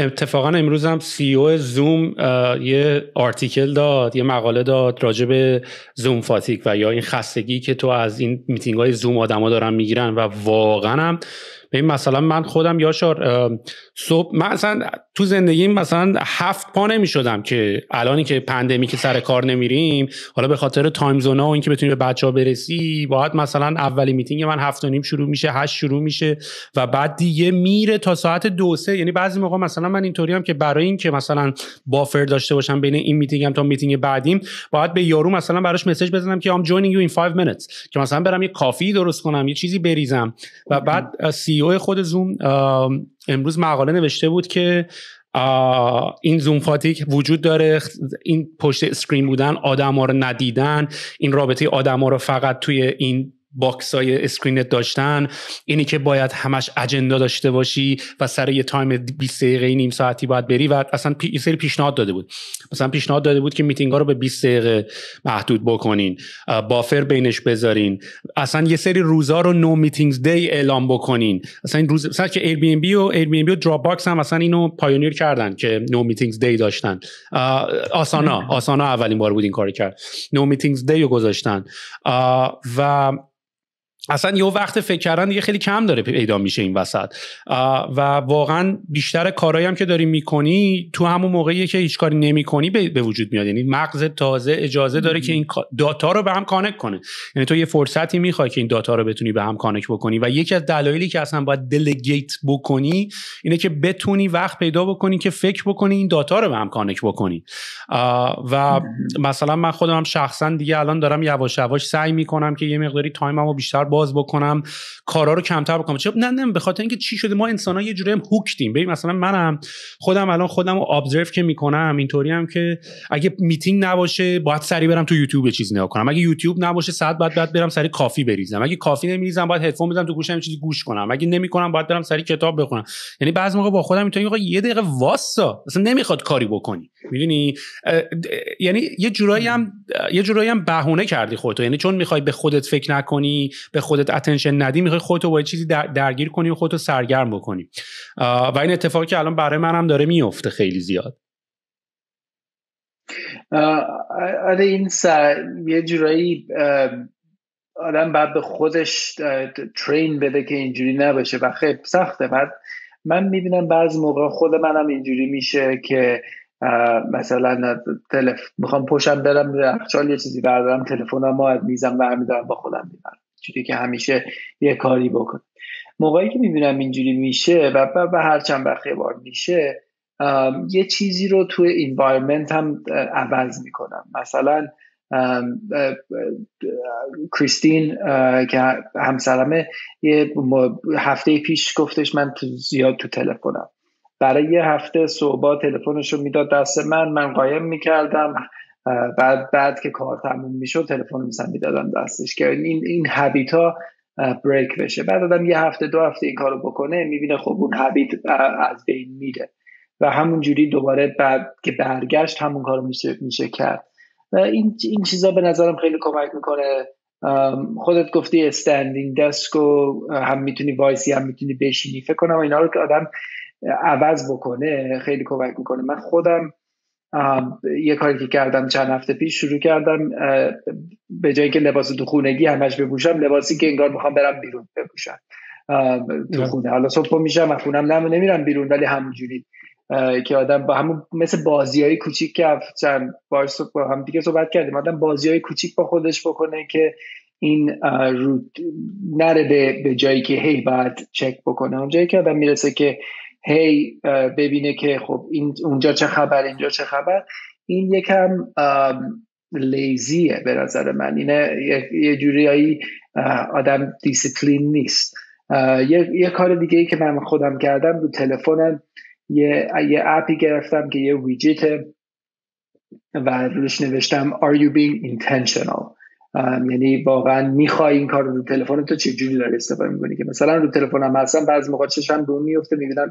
اتفاقا امروز هم CEO زوم یه آرتیکل داد، یه مقاله داد راجع به زوم فاتیک و یا این خستگی که تو از این میتینگ های زوم آدما دارن میگیرن و واقعا هم مثلا من خودم یاشار صبح مثلا تو زندگیم مثلا 7 پا نمی‌شدم که الانی که پندمی که سر کار نمیریم، حالا به خاطر تایم زونا و اینکه بتونی به بچه‌ها برسی، باید مثلا اولی میتینگ من 7:30 شروع میشه، 8 شروع میشه و بعد دیگه میره تا ساعت 2-3. یعنی بعضی موقع مثلا من اینطوریم که برای این که مثلا بافر داشته باشم بین این میتینگم تا میتینگ بعدیم، باید به یارو مثلا براش مسیج بزنم که I'm joining you in 5 minutes که مثلا برم یه کافی درست کنم، یه چیزی بریزم. و بعد خود زوم امروز مقاله نوشته بود که این زوم فاتیک وجود داره، این پشت اسکرین بودن، آدم‌ها رو ندیدن، این رابطه آدم‌ها رو فقط توی این باکسای اسکرینت داشتن، اینی که باید همش اجندا داشته باشی و سر یه تایم 20 دقیقه نیم ساعتی باید بری و اصلا یه سری پیشنهاد داده بود. مثلا پیشنهاد داده بود که میتینگ‌ها رو به 20 دقیقه محدود بکنین، بافر بینش بذارین، اصلا یه سری روزا رو نو میتینگز دی اعلام بکنین. اصلا این روز مثلا که Airbnb و دراپ باکس هم مثلا اینو پایونیر کردن که نو میتینگز دی داشتن. آسانا اولین بار بود این کارو کرد، نو میتینگز دی رو گذاشتن. و اصلا یه وقت فکر کردن دیگه خیلی کم داره پیدا میشه این وسط و واقعا بیشتر کارهایی هم که داری میکنی تو همون موقعیه که هیچ کاری نمیکنی به وجود میاد. یعنی مغز تازه اجازه داره که این داتا رو به هم کانکت کنه. یعنی تو یه فرصتی میخوای که این داتا رو بتونی به هم کانکت بکنی و یکی از دلایلی که اصلا باید دلیگیت بکنی اینه که بتونی وقت پیدا بکنی که فکر بکنی این داتا رو به هم کانکت بکنی. و مثلا من خودم هم شخصا دیگه الان دارم یواش یواش سعی میکنم که یه مقداری تایممو بیشتر باز بکنم، کارا رو کمتر بکنم. چرا نه به خاطر اینکه چی شده ما انسان‌ها یه جوری هم هوکتیم. ببین مثلا منم الان خودم رو ابزرو که میکنم اینطوری هم که اگه میتینگ نباشه باید سری برم تو یوتیوب چیزی نگاه کنم، اگه یوتیوب نباشه ساعت بعد برم سری کافی بریزم، اگه کافی نمیریزم باید هدفون بزنم تو گوشم چیزی گوش کنم، اگه نمیکنم باید برم سری کتاب بخونم. یعنی بعضی موقع با خودم اینطوری آقا یه دقیقه واسا اصلا نمیخواد کاری بکنی، میدونی؟ یعنی یه جورایی هم بهونه کردی خودت، یعنی چون میخوای به خودت فکر نکنی، به خودت اتنشن ندی، میخوای خودتو با چیزی درگیر کنی و خودتو سرگرم بکنی. و این اتفاقی که الان برای منم داره میفته خیلی زیاد. آره این یه جورایی آدم باید به خودش ترین بده که اینجوری نباشه و خیلی سخته. بعد من میبینم بعضی موقع خود منم اینجوری میشه که مثلا میخوام پشم برم یخچال یه چیزی بردارم، تلفنم رو میزم برمیدارم با خودم میبرم، چیزی که همیشه یه کاری بکنم. موقعی که میبینم اینجوری میشه و هر چند وقت یه بار میشه، یه چیزی رو توی انوایرمنت هم عوض میکنم. مثلا کریستین که همسرمه یه هفته پیش گفتش من زیاد تو تلفنم. برای یه هفته صبح تلفنشو میداد دست من قایم میکردم، بعد که کار تموم میشد تلفن مثلا میدادم دستش که این هابیتا بریک بشه. بعد آدم یه هفته 2 هفته این کارو بکنه میبینه خب اون هابیت از بین میره و همونجوری دوباره بعد که برگشت همون کارو میشه کرد. این چیزا به نظرم خیلی کمک میکنه. خودت گفتی استندینگ دسک و هم میتونی وایسی هم میتونی بشینی، فکر کنم اینا رو که آدم عوض بکنه خیلی کمک میکنه. من خودم یه کاری که کردم چند هفته پیش، شروع کردم به جایی که لباس تو خونگی همش بپوشم، لباسی که انگار میخوام برم بیرون بپوشم تو خونه. حالا صبح میشم و خونم نمیرم بیرون، ولی همونجوری که آدم با همون مثل بازیای کوچیک که چند بار با هم دیگه صحبت کردیم، آدم بازیای کوچیک با خودش بکنه که این نره به جایی که هی باید چک بکنه، اون جایی که آدم میرسه که هی ببینه که خب این اونجا چه خبر اینجا چه خبر. این یکم لیزیه به نظر من. اینه یه جوریایی آدم دیسیپلین نیست. یه کار دیگه ای که من خودم کردم، رو تلفنم یه اپی گرفتم که یه ویجیت و روش نوشتم Are you being intentional؟ یعنی واقعا میخوای این کار رو تلفن تو چجوری داری استفاده میکنی؟ که مثلا رو تلفنم هستم بعضی موقع چشم رو میفته میبینم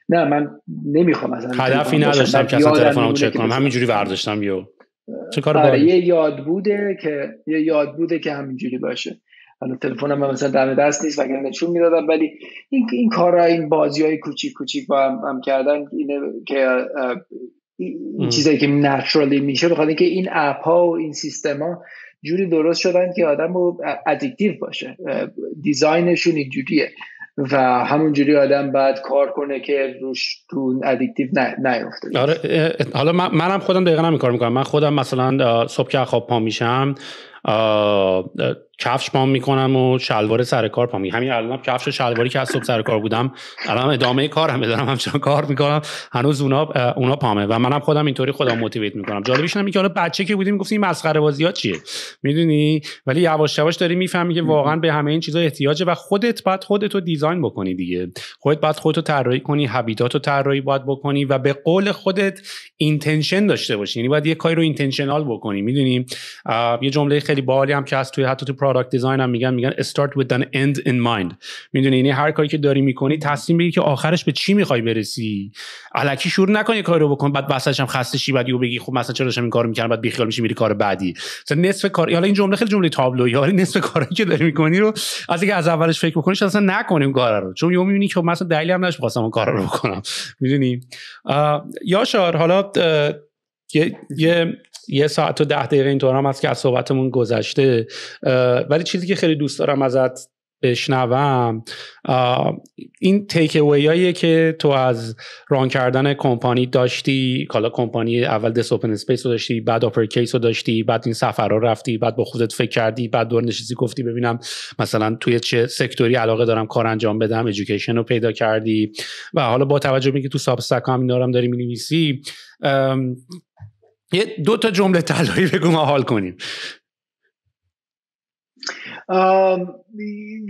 نه من نمیخوام مثلا هدفی نداشتم که اصلا تلفنمو چک کنم، همینجوری برداشتم چه کار باحالی. یه یاد بوده که همینجوری باشه. حالا تلفنم مثلا دم دست نیست وگرنه نشون میدادم، ولی این کارا، این بازیای کوچیک با هم کردن، اینه که این چیزایی که نچرالی میشه، بخاطر اینکه این اپ ها و این سیستم ها جوری درست شدن که آدم رو ادیکتیو باشه. دیزاینشون اینجوریه و همونجوری آدم باید کار کنه که روش تو ادیکتیو نیفته. آره حالا منم خودم دقیقاً همین کار میکنم. من خودم مثلا صبح که خواب پا میشم کفش پام میکنم و شلوار سر کار پام. همین الان کفش و شلواری که از صبح سر کار بودم الان ادامه کارم دارم، همچنان کار میکنم، هنوز اونا پامه و منم خودم اینطوری خودم موتیویت میکنم. جالبیش اینه که حالا بچه که بودیم میگفتیم مسخره بازی‌ها چیه، میدونی، ولی یواش یواش داری میفهمی که واقعا به همه این چیزا احتیاجه و خودت خودتو دیزاین بکنی دیگه. خودت باید خودتو طراحی کنی، هابیتاتو طراحی باید بکنی و به قول خودت اینتنشن داشته باشی. یعنی باید یه کاری رو اینتنشنال بکنی، میدونی. یه جمله خیلی باحالی هم که هست حتی تو پروداکت دیزاین هم میگن start with an end in mind. میدونی، یعنی هر کاری که داری میکنی تصمیم بگیر که آخرش به چی میخوای برسی. الکی شروع نکن یه کاری رو بکن بعد وسطش هم خسته شی، بعد یهو بگی خب مثلا چرا داشتم این کارو میکردم، بعد بیخیال میشی میری کار بعدی. مثلا نصف کار، حالا این جمله خیلی جمله تابلویی، ولی نصف کاری که داری میکنی رو از اینکه از اولش فکر بکنیش اصلا نکنیم کارا رو، چون یهو میبینی که مثلا دلیلی هم نداشت واسه اون کارا رو بکنم. میدونی. یاشار، حالا یه ساعت و 10 دقیقه اینطور هم هست که از صحبتمون گذشته، ولی چیزی که خیلی دوست دارم ازت بشنوم این تیک اویاییه که تو از ران کردن کمپانی داشتی. حالا کمپانی اول دس اوپن اسپیس رو داشتی، بعد آپر کیس رو داشتی، بعد این سفرها رفتی، بعد با خودت فکر کردی، بعد دور نشستی گفتی ببینم مثلا توی چه سکتوری علاقه دارم کار انجام بدم، ادویکیشن رو پیدا کردی و حالا با توجه به اینکه تو سابستک هم اینا رو داری می‌نویسی، یه 2 تا جمله طلایی بگو ما حال کنیم.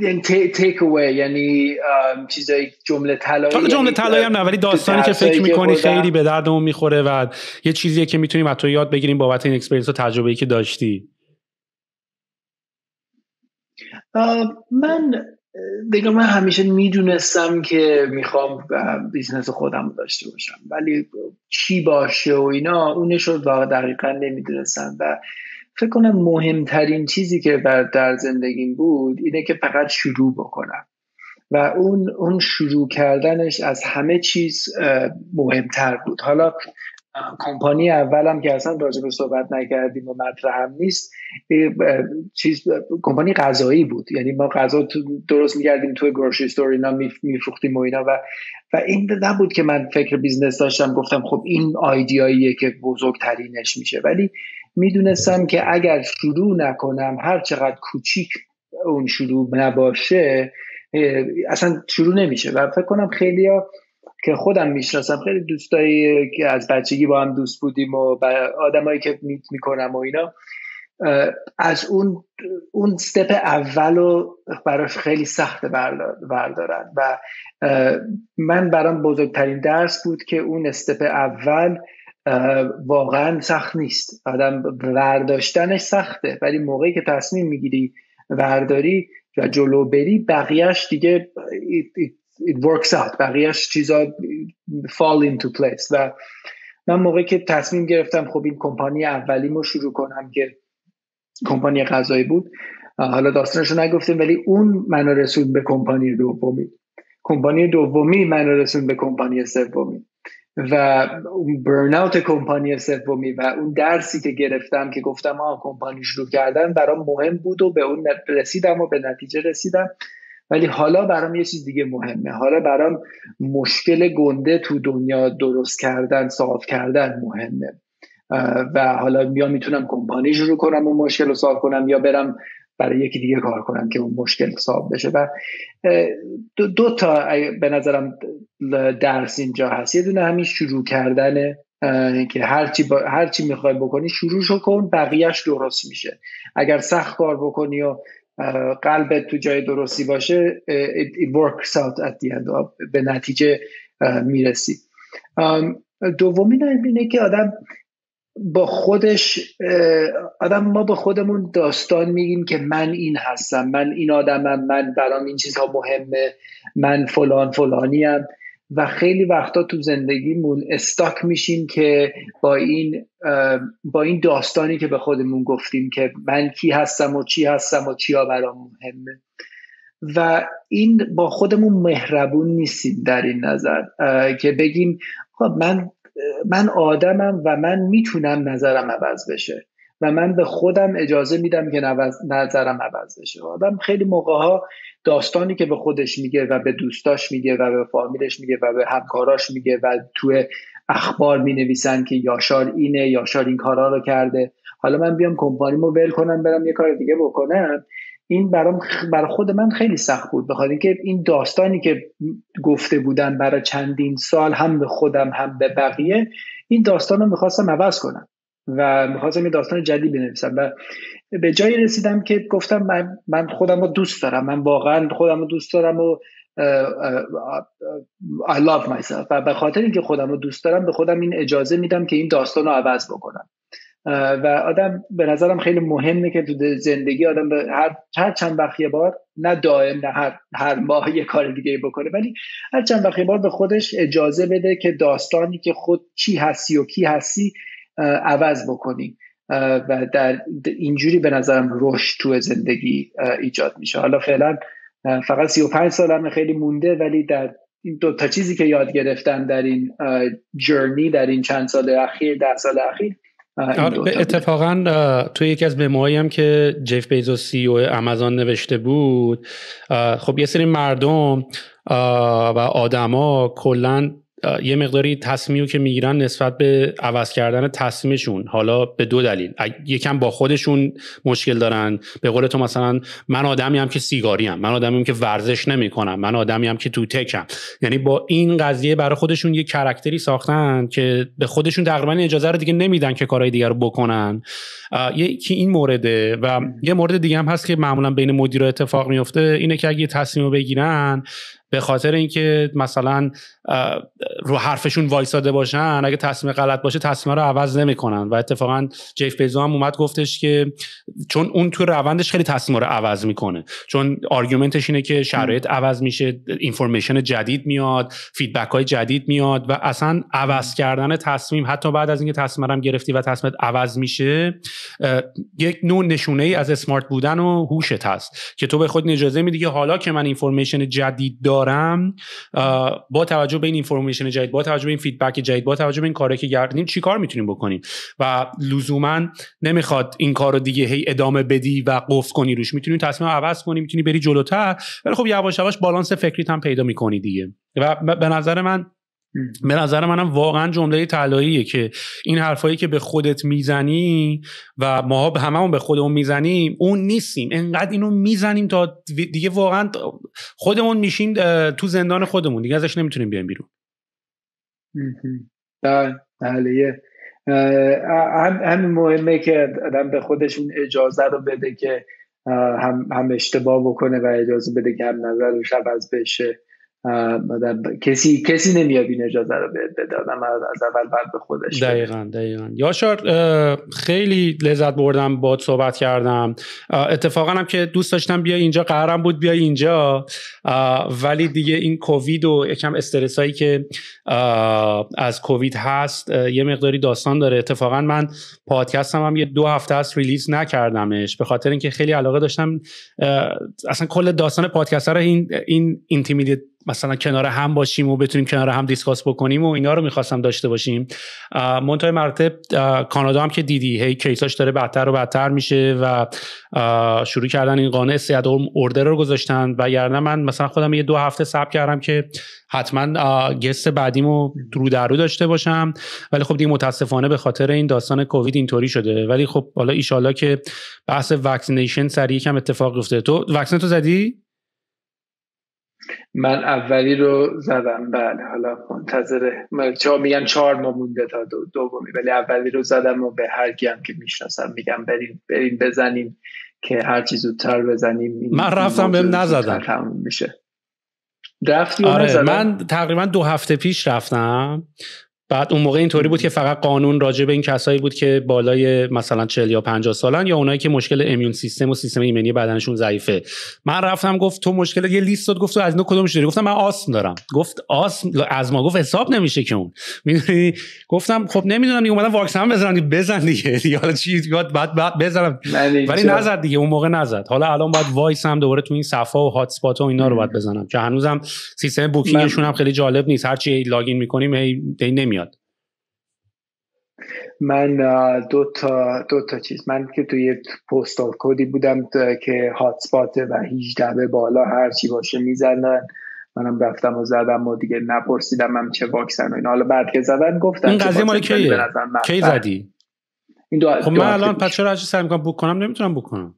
یعنی تیک اوی، یعنی چیزای جمله طلایی. حالا جمله طلایی هم نه، ولی داستانی که فکر میکنی خیلی به دردمون میخوره و یه چیزیه که میتونیم از تو یاد بگیریم بابت این اکسپریانس و تجربه‌ای که داشتی. من همیشه میدونستم که میخوام بیزنس خودم داشته باشم، ولی چی باشه و اینا اونش رو دقیقا نمیدونستم و فکر کنم مهمترین چیزی که در زندگیم بود اینه که فقط شروع بکنم و اون شروع کردنش از همه چیز مهمتر بود. حالا کمپانی اولم که اصلا راجع به صحبت نکردیم و مطرح هم نیست، کمپانی غذایی بود، یعنی ما غذا درست می‌کردیم توی گروسری استور اینا میفروختیم و اینا و این نبود که من فکر بیزنس داشتم گفتم خب این ایده که بزرگترینش میشه، ولی میدونستم که اگر شروع نکنم هر چقدر کوچیک اون شروع نباشه اصلا شروع نمیشه. و فکر کنم خیلیا که خودم میشناسم، خیلی دوستایی که از بچگی با هم دوست بودیم و آدمایی که میت میکنم و اینا، از اون استپ اولو براش خیلی سخت بردارن و من برام بزرگترین درس بود که اون استپ اول واقعا سخت نیست، آدم برداشتنش سخته، ولی موقعی که تصمیم میگیری برداری و جلو بری بقیهش دیگه it works out، بقیهش چیزا fall into place. و من موقعی که تصمیم گرفتم خب این کمپانی اولیمو شروع کنم که کمپانی غذایی بود، حالا داستانشو نگفتیم، ولی اون منو رسوند به کمپانی دومی منو رسوند به کمپانی سومی و اون برناوت کمپانی سومی و اون درسی که گرفتم که گفتم کمپانی شروع کردن برام مهم بود و به اون رسیدم و به نتیجه رسیدم، ولی حالا برام یه چیز دیگه مهمه. حالا برام مشکل گنده تو دنیا درست کردن، صاف کردن مهمه و حالا یا میتونم کمپانی شروع کنم اون مشکل رو صاف کنم یا برم برای یکی دیگه کار کنم که اون مشکل صاف بشه. و دو تا به نظرم درس اینجا هست. یه دونه همین شروع کردنه که هرچی میخوای بکنی شروعشو کن، بقیهش درست میشه. اگر سخت کار بکنی و قلبت تو جای درستی باشه it works out at the end، به نتیجه میرسی. دومی اینه که ما با خودمون داستان میگیم که من این هستم، من این آدمم، من برام این چیزها مهمه، من فلانیم و خیلی وقتا تو زندگیمون استاک میشیم که با این داستانی که به خودمون گفتیم که من کی هستم و چی هستم و چیا برام مهمه و این با خودمون مهربون نیستیم در این نظر که بگیم خب من آدمم و من میتونم نظرم عوض بشه و من به خودم اجازه میدم که نظرم عوض بشه. آدم خیلی موقعها داستانی که به خودش میگه و به دوستاش میگه و به فامیلش میگه و به همکاراش میگه و توی اخبار مینویسن که یاشار اینه، یاشار این کارا رو کرده، حالا من بیام کمپانیمو ول کنم برم یه کار دیگه بکنم، این برای خود من خیلی سخت بود، بخاطر اینکه این داستانی که گفته بودن برای چندین سال هم به خودم هم به بقیه، این داستان رو میخواستم عوض کنم و میخواستم یه داستان جدید بنویسم و به جایی رسیدم که گفتم من خودم رو دوست دارم، من واقعا خودم رو دوست دارم و I love myself و به خاطر اینکه خودم رو دوست دارم به خودم این اجازه میدم که این داستان رو عوض بکنم. و آدم به نظرم خیلی مهمه که تو زندگی آدم به هر چند وقت یه بار، نه دائم، نه هر ماه یه کار دیگه بکنه، ولی هر چند وقت یه بار به خودش اجازه بده که داستانی که خود چی هستی و کی هستی عوض بکنی و در اینجوری به نظرم رشد تو زندگی ایجاد میشه. حالا فعلا فقط 35 سالمه، خیلی مونده، ولی در این دو تا چیزی که یاد گرفتم در این جرنی، در این چند سال اخیر، 10 سال اخیر. اتفاقا توی یکی از مموهایی هم که جف بیزوس سی او آمازون نوشته بود، خب یه سری مردم و آدما کلاً یه مقداری تصمیمی که میگیرن نسبت به عوض کردن تصمیمشون، حالا به دو دلیل. یکم با خودشون مشکل دارن، به قول تو مثلا من آدمی ام که سیگاری ام، من آدمی ام که ورزش نمیکنم، من آدمی ام که تو تکم. یعنی با این قضیه برای خودشون یه کاراکتری ساختن که به خودشون تقریبا اجازه رو دیگه نمیدن که کارهای دیگر رو بکنن. یکی این مورده و یه مورد دیگه هم هست که معمولا بین مدیرا اتفاق میفته، اینه که اگه تصمیمو بگیرن به خاطر اینکه مثلا رو حرفشون وایساده باشن، اگه تصمیم غلط باشه تصمیم رو عوض نمیکنن. و اتفاقا جف بیزوس هم اومد گفتش که چون اون تو روندش خیلی تصمیم رو عوض میکنه، چون آرگومنتش اینه که شرایط عوض میشه، اینفورمیشن جدید میاد، فیدبک های جدید میاد و اصلا عوض کردن تصمیم حتی بعد از اینکه تصمیم رو گرفتی و تصمیمت عوض میشه، یک نوع نشونه ای از اسمارت بودن و هوشت هست که تو به خود اجازه میدی که حالا که من اینفورمیشن جدید دارم، با توجه به این اینفورمیشن جدید، با توجه به این فیدبک جدید، با توجه به این کاری که کردیم چی کار میتونیم بکنیم. و لزوما نمیخواد این کارو دیگه هی ادامه بدی و قفل کنی روش، میتونی تصمیم عوض کنی، میتونی بری جلوتر، ولی خب یواش یواش بالانس فکریت هم پیدا میکنی دیگه. و به نظر منم واقعا جمله طلاییه که این حرفایی که به خودت میزنی و ما هممون به خودمون میزنیم اون نیستیم، انقدر اینو میزنیم تا دیگه واقعا خودمون میشیم تو زندان خودمون، دیگه ازش نمیتونیم بیایم بیرون. بله، همین مهمه که آدم به خودش اجازه رو بده که هم اشتباه بکنه و اجازه بده که هم نظرش عوض بشه. کسی نمیاد این اجازه رو بده، آدم از اول بعد به خودش. دقیقاً. یاشار خیلی لذت بردم باهات صحبت کردم. اتفاقا هم که دوست داشتم بیای اینجا، قرارم بود بیای اینجا، ولی دیگه این کووید و یکم استرسایی که از کووید هست یه مقداری داستان داره. اتفاقا من پادکستم هم یه 2 هفته است ریلیز نکردمش به خاطر اینکه خیلی علاقه داشتم اصلا کل داستان پادکست رو این اینتیمیت مثلا کنار هم باشیم و بتونیم کنار هم دیسکاس بکنیم و اینا رو میخواستم داشته باشیم. منتهای مرتب کانادا هم که دیدی هی کیساش داره بدتر و بدتر میشه و شروع کردن این قانون استیاد اوردر رو گذاشتن و یعنی من مثلا خودم یه 2 هفته صبر کردم که حتما گست بعدیمو رو در رو داشته باشم، ولی خب دیگه متاسفانه به خاطر این داستان کووید اینطوری شده. ولی خب حالا ایشالله که بحث واکسینیشن سریع کم اتفاق بیفته. تو واکسن تو زدی؟ من اولی رو زدم، بله. حالا منتظره میگن 4 ماه مونده تا دومی، ولی اولی رو زدم و به هر کی هم که میشناسم میگم بریم بزنیم که هر چی زودتر بزنیم. من رفتم بهم نزدم. تموم میشه. رفتی؟ آره من تقریبا 2 هفته پیش رفتم. بعد اون موقع اینطوری بود که فقط قانون راجع به این کسایی بود که بالای مثلا 40 یا 50 سالن یا اونایی که مشکل ایمیون سیستم و سیستم ایمنی بدنشون ضعیفه. من رفتم گفت تو مشکل یه لیست داد، گفت تو از اینا کدومش داری؟ گفتم من آسم دارم. گفت آسم از ما گفت حساب نمیشه که اون، میدونی. گفتم خب نمیدونم دیگه، اومدم واکسن بزن دیگه حالا چی بعد بزنم، ولی نزد دیگه. اون موقع نزد. حالا الان باید وایس هم دوباره تو این صفا و هات اسپات و اینا رو باید بزنم که هنوزم سیستم بوکینگشون هم خیلی جالب نیست، هر چی لاگین می‌کنیم هی نمیاد. من دو تا چیز، من که توی پستال کدی بودم که هات اسپات و 18 به بالا هر چی باشه میزنن، منم رفتم و زدم و دیگه نپرسیدم من چه واکسن و اینا. حالا بعد که زدن گفتن این قضیه مال کیه؟ کی زدی؟ خب من الان پس چرا هرچی سعی میکنم بوک کنم نمیتونم بوک کنم؟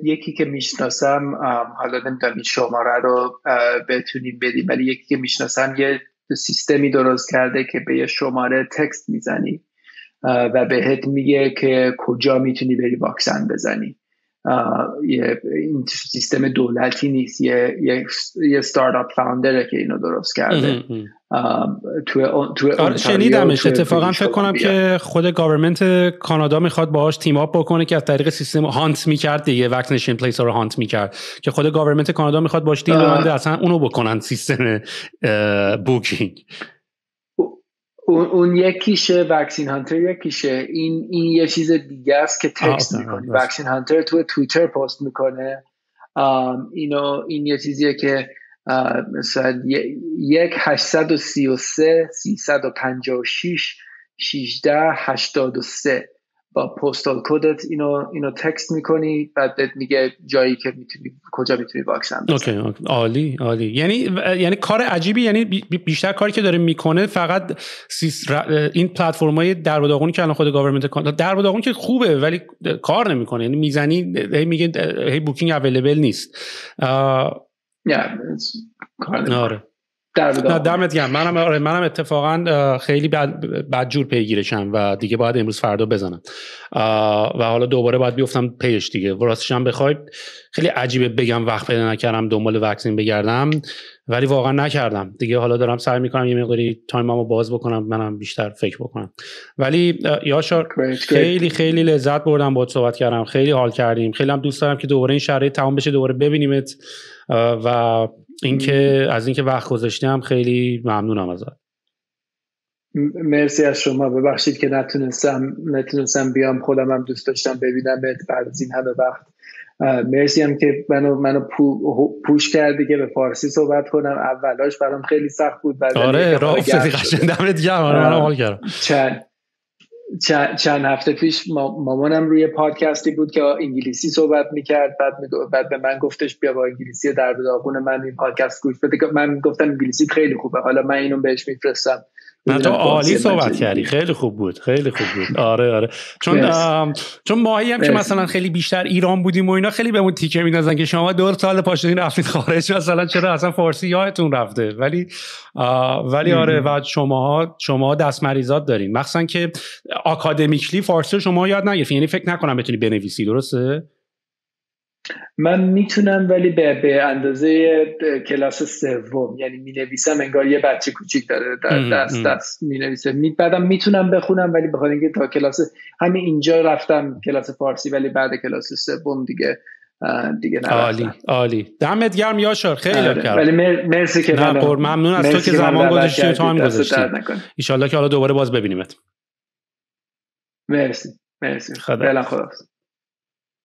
یکی که میشناسم، حالا نمیدونم این شماره رو بتونیم بدیم، ولی یکی که میشناسم یه سیستمی درست کرده که به یه شماره تکست میزنی و بهت میگه که کجا میتونی بری واکسن بزنی. این سیستم دولتی نیست، یه ستارتاپ فاوندره که اینو درست کرده. آره شنیدمش. اتفاقا فکر کنم که خود گاورمنت کانادا میخواد باهاش تیم اپ بکنه که از طریق سیستم هانت میکرد دیگه، واکسینیشن پلیس رو هانت میکرد، که خود گاورمنت کانادا میخواد باش دیل ببنده اصلا اونو بکنن سیستم بوکینگ. اون یکیشه، واکسین هانتر یکیشه. این یه چیز دیگه است که تکست میکنی. واکسین هانتر تو توییتر پست میکنه. این یه چیزیه که مثلا 1-833-356-16-83 با پستال کدت اینو تکست میکنی، بعد بهت میگه جایی که کجا میتونی واکسن بزنی. اوکی عالی. یعنی کار عجیبی، یعنی بیشتر کاری که داره میکنه فقط این پلتفرم‌های در و داغونی که الان خود گاورمنت در و داغون که خوبه ولی کار نمیکنه، یعنی میزنی میگه هی بوکینگ اویلیبل نیست. آره دمت گرم. منم اتفاقا خیلی بدجور پیگیرشم و دیگه باید امروز فردا بزنم و حالا دوباره باید بیفتم پیش دیگه. راستش هم بخوای خیلی عجیبه بگم وقت پیدا نکردم دنبال واکسن بگردم، ولی واقعا نکردم دیگه. حالا دارم سعی میکنم یه مقداری تایممو باز بکنم، منم بیشتر فکر بکنم. ولی یاشار خیلی خیلی لذت بردم باهات صحبت کردم، خیلی حال کردیم. خیلی هم دوست دارم که دوباره این شرایط تمام بشه، دوباره ببینیمت و اینکه وقت گذاشتم خیلی ممنونم ازت. مرسی از شما. ببخشید که نتونستم بیام، خودم هم دوست داشتم ببینمت بعد از این همه وقت. مرسی هم که منو پوش کردی که به فارسی صحبت کنم. اولاش برام خیلی سخت بود، بعد راه افتادی قشنگ. دمت گرم. منم حال کردم. چند هفته پیش مامانم روی پادکستی بود که انگلیسی صحبت میکرد، بعد به من گفتش بیا با انگلیسی در داغون من این پادکست گوش بده. من گفتم انگلیسی خیلی خوبه، حالا من اینو بهش میفرستم. نه تو عالی صحبت کردی، خیلی خوب بود. آره چون ماهی هم که مثلا خیلی بیشتر ایران بودیم و اینا خیلی بهمون تیکه میندازن که شما 2 سال پاشدین رفتید خارج، مثلا چرا اصلا فارسی یادتون رفته. ولی آره، و شما دست مریضات دارین، مخصوصا که آکادمیکلی فارسی شما یاد نگرفتین، یعنی فکر نکنم بتونی بنویسی. درسته؟ من میتونم ولی به اندازه کلاس سوم، یعنی مینویسم انگار یه بچه کوچیک داره در دست مینویسه. بعدم میتونم بخونم ولی بخاطر اینکه تا کلاس همین اینجا رفتم کلاس فارسی، ولی بعد کلاس سوم دیگه نرفتم. عالی. دمت گرم یاشار، خیلی کردم. ولی مرسی که ممنون از تو که زمان گذاشتی و تایم گذاشتی. ان شاء الله که حالا دوباره باز ببینیمت. مرسی. خدا.